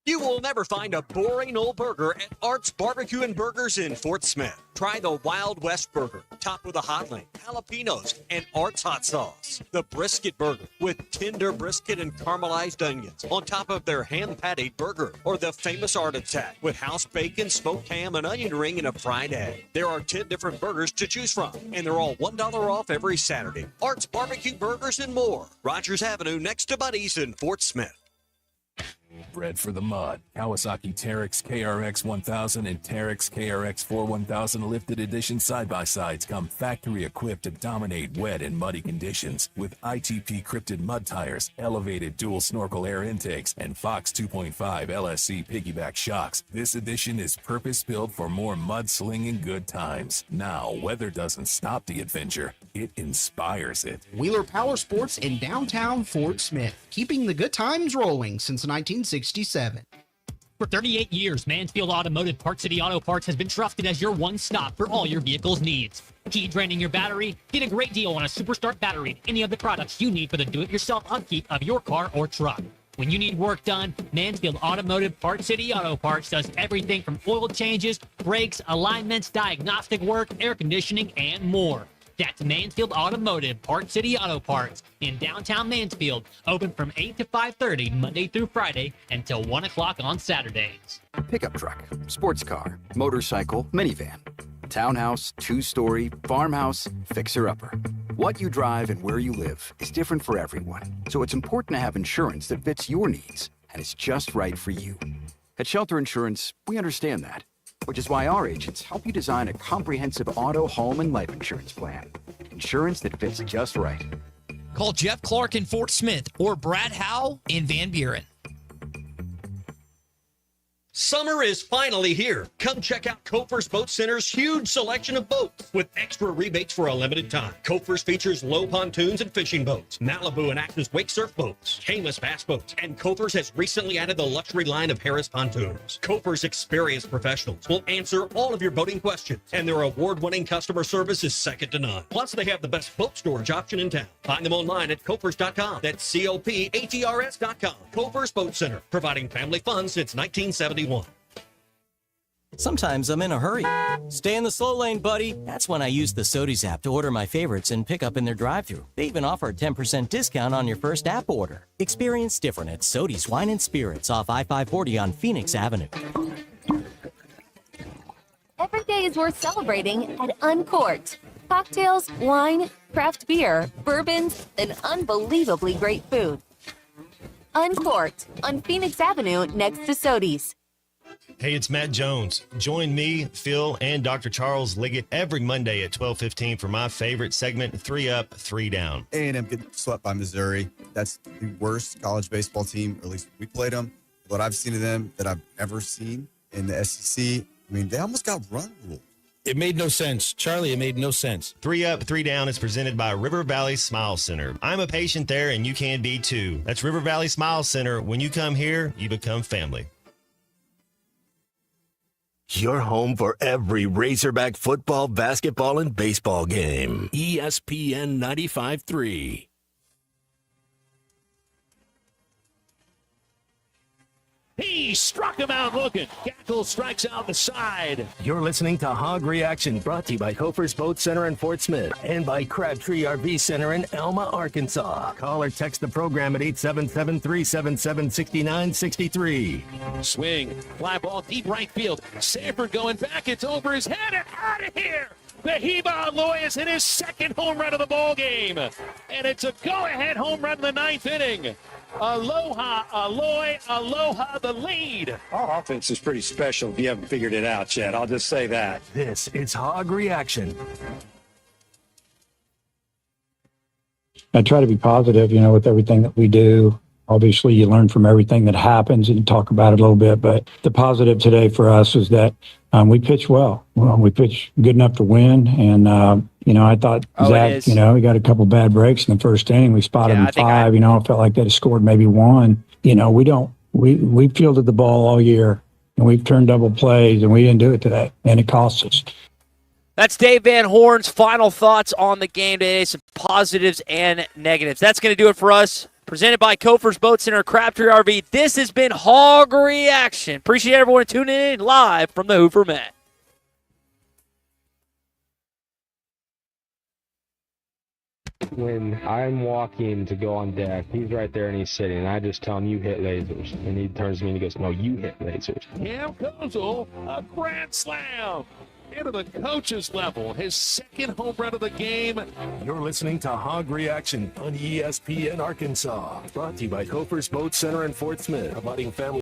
You will never find a boring old burger at Art's Barbecue and Burgers in Fort Smith. Try the Wild West Burger, topped with a hot link, jalapenos, and Art's hot sauce. The Brisket Burger, with tender brisket and caramelized onions on top of their hand-patted burger. Or the famous Art Attack, with house bacon, smoked ham, an onion ring, and a fried egg. There are 10 different burgers to choose from, and they're all $1 off every Saturday. Art's Barbecue Burgers and more. Rogers Avenue, next to Buddy's in Fort Smith. Bred for the mud. Kawasaki Teryx KRX 1000 and Teryx KRX 41000 lifted edition side-by-sides come factory equipped to dominate wet and muddy conditions with ITP crypted mud tires, elevated dual snorkel air intakes, and Fox 2.5 LSC piggyback shocks. This edition is purpose-built for more mud-slinging good times. Now, weather doesn't stop the adventure. It inspires it. Wheeler Power Sports in downtown Fort Smith, keeping the good times rolling since 1967. For 38 years, Mansfield Automotive Parts City Auto Parts has been trusted as your one-stop for all your vehicle's needs. Key draining your battery? Get a great deal on a Superstart battery and any of the products you need for the do-it-yourself upkeep of your car or truck. When you need work done, Mansfield Automotive Parts City Auto Parts does everything from oil changes, brakes, alignments, diagnostic work, air conditioning, and more. That's Mansfield Automotive Parts City Auto Parts in downtown Mansfield, open from 8 to 5:30 Monday through Friday until 1 o'clock on Saturdays. Pickup truck, sports car, motorcycle, minivan, townhouse, two-story, farmhouse, fixer-upper. What you drive and where you live is different for everyone, so it's important to have insurance that fits your needs and is just right for you. At Shelter Insurance, we understand that, which is why our agents help you design a comprehensive auto, home, and life insurance plan. Insurance that fits just right. Call Jeff Clark in Fort Smith or Brad Howell in Van Buren. Summer is finally here. Come check out Kofer's Boat Center's huge selection of boats with extra rebates for a limited time. Kofer's features low pontoons and fishing boats, Malibu and Axis wake surf boats, Camus bass boats, and Kofer's has recently added the luxury line of Harris pontoons. Kofer's experienced professionals will answer all of your boating questions, and their award-winning customer service is second to none. Plus, they have the best boat storage option in town. Find them online at Kofers.com. That's COPATRS.com. Kofer's Boat Center, providing family fun since 1971. Sometimes I'm in a hurry. Stay in the slow lane, buddy. That's when I use the Sodies app to order my favorites and pick up in their drive-thru. They even offer a 10% discount on your first app order. Experience different at Sodies Wine and Spirits off I-540 on Phoenix Avenue. Every day is worth celebrating at Uncorked. Cocktails, wine, craft beer, bourbons, and unbelievably great food. Uncorked on Phoenix Avenue next to Sodies. Hey, it's Matt Jones. Join me, Phil, and Dr. Charles Liggett every Monday at 12:15 for my favorite segment, 3 Up, 3 Down. A&M getting swept by Missouri. That's the worst college baseball team, or at least we played them. What I've seen of them that I've ever seen in the SEC, I mean, they almost got run ruled. It made no sense. Charlie, it made no sense. 3 Up, 3 Down is presented by River Valley Smile Center. I'm a patient there, and you can be too. That's River Valley Smile Center. When you come here, you become family. Your home for every Razorback football, basketball, and baseball game. ESPN 95.3. He struck him out looking. Gackle strikes out the side. You're listening to Hog Reaction, brought to you by Kofer's Boat Center in Fort Smith and by Crabtree RV Center in Elma, Arkansas. Call or text the program at 877-377-6963. Swing. Fly ball deep right field. Sanford going back. It's over his head and out of here. The Heba Aloy has hit his second home run of the ball game. And it's a go-ahead home run in the ninth inning. Aloha, Aloy, aloha the lead. Our offense is pretty special if you haven't figured it out yet. I'll just say that. This is Hog Reaction. I try to be positive, with everything that we do. Obviously, you learn from everything that happens and you talk about it a little bit. But the positive today for us is that we pitched well. We pitched good enough to win. And, I thought Zach, he got a couple bad breaks in the first inning. We spotted him 5. I felt like they'd have scored maybe 1. We fielded the ball all year and we've turned double plays and we didn't do it today. And it cost us. That's Dave Van Horn's final thoughts on the game today. Some positives and negatives. That's going to do it for us. Presented by Kofer's Boat Center, Crabtree RV. This has been Hog Reaction. Appreciate everyone tuning in live from the Hoover Met. When I'm walking to go on deck, he's right there and he's sitting, and I just tell him, you hit lasers. And he turns to me and he goes, no, you hit lasers. Cam Kozel, a grand slam into the coach's level. His second home run of the game. You're listening to Hog Reaction on ESPN Arkansas. Brought to you by Kofer's Boat Center in Fort Smith, providing family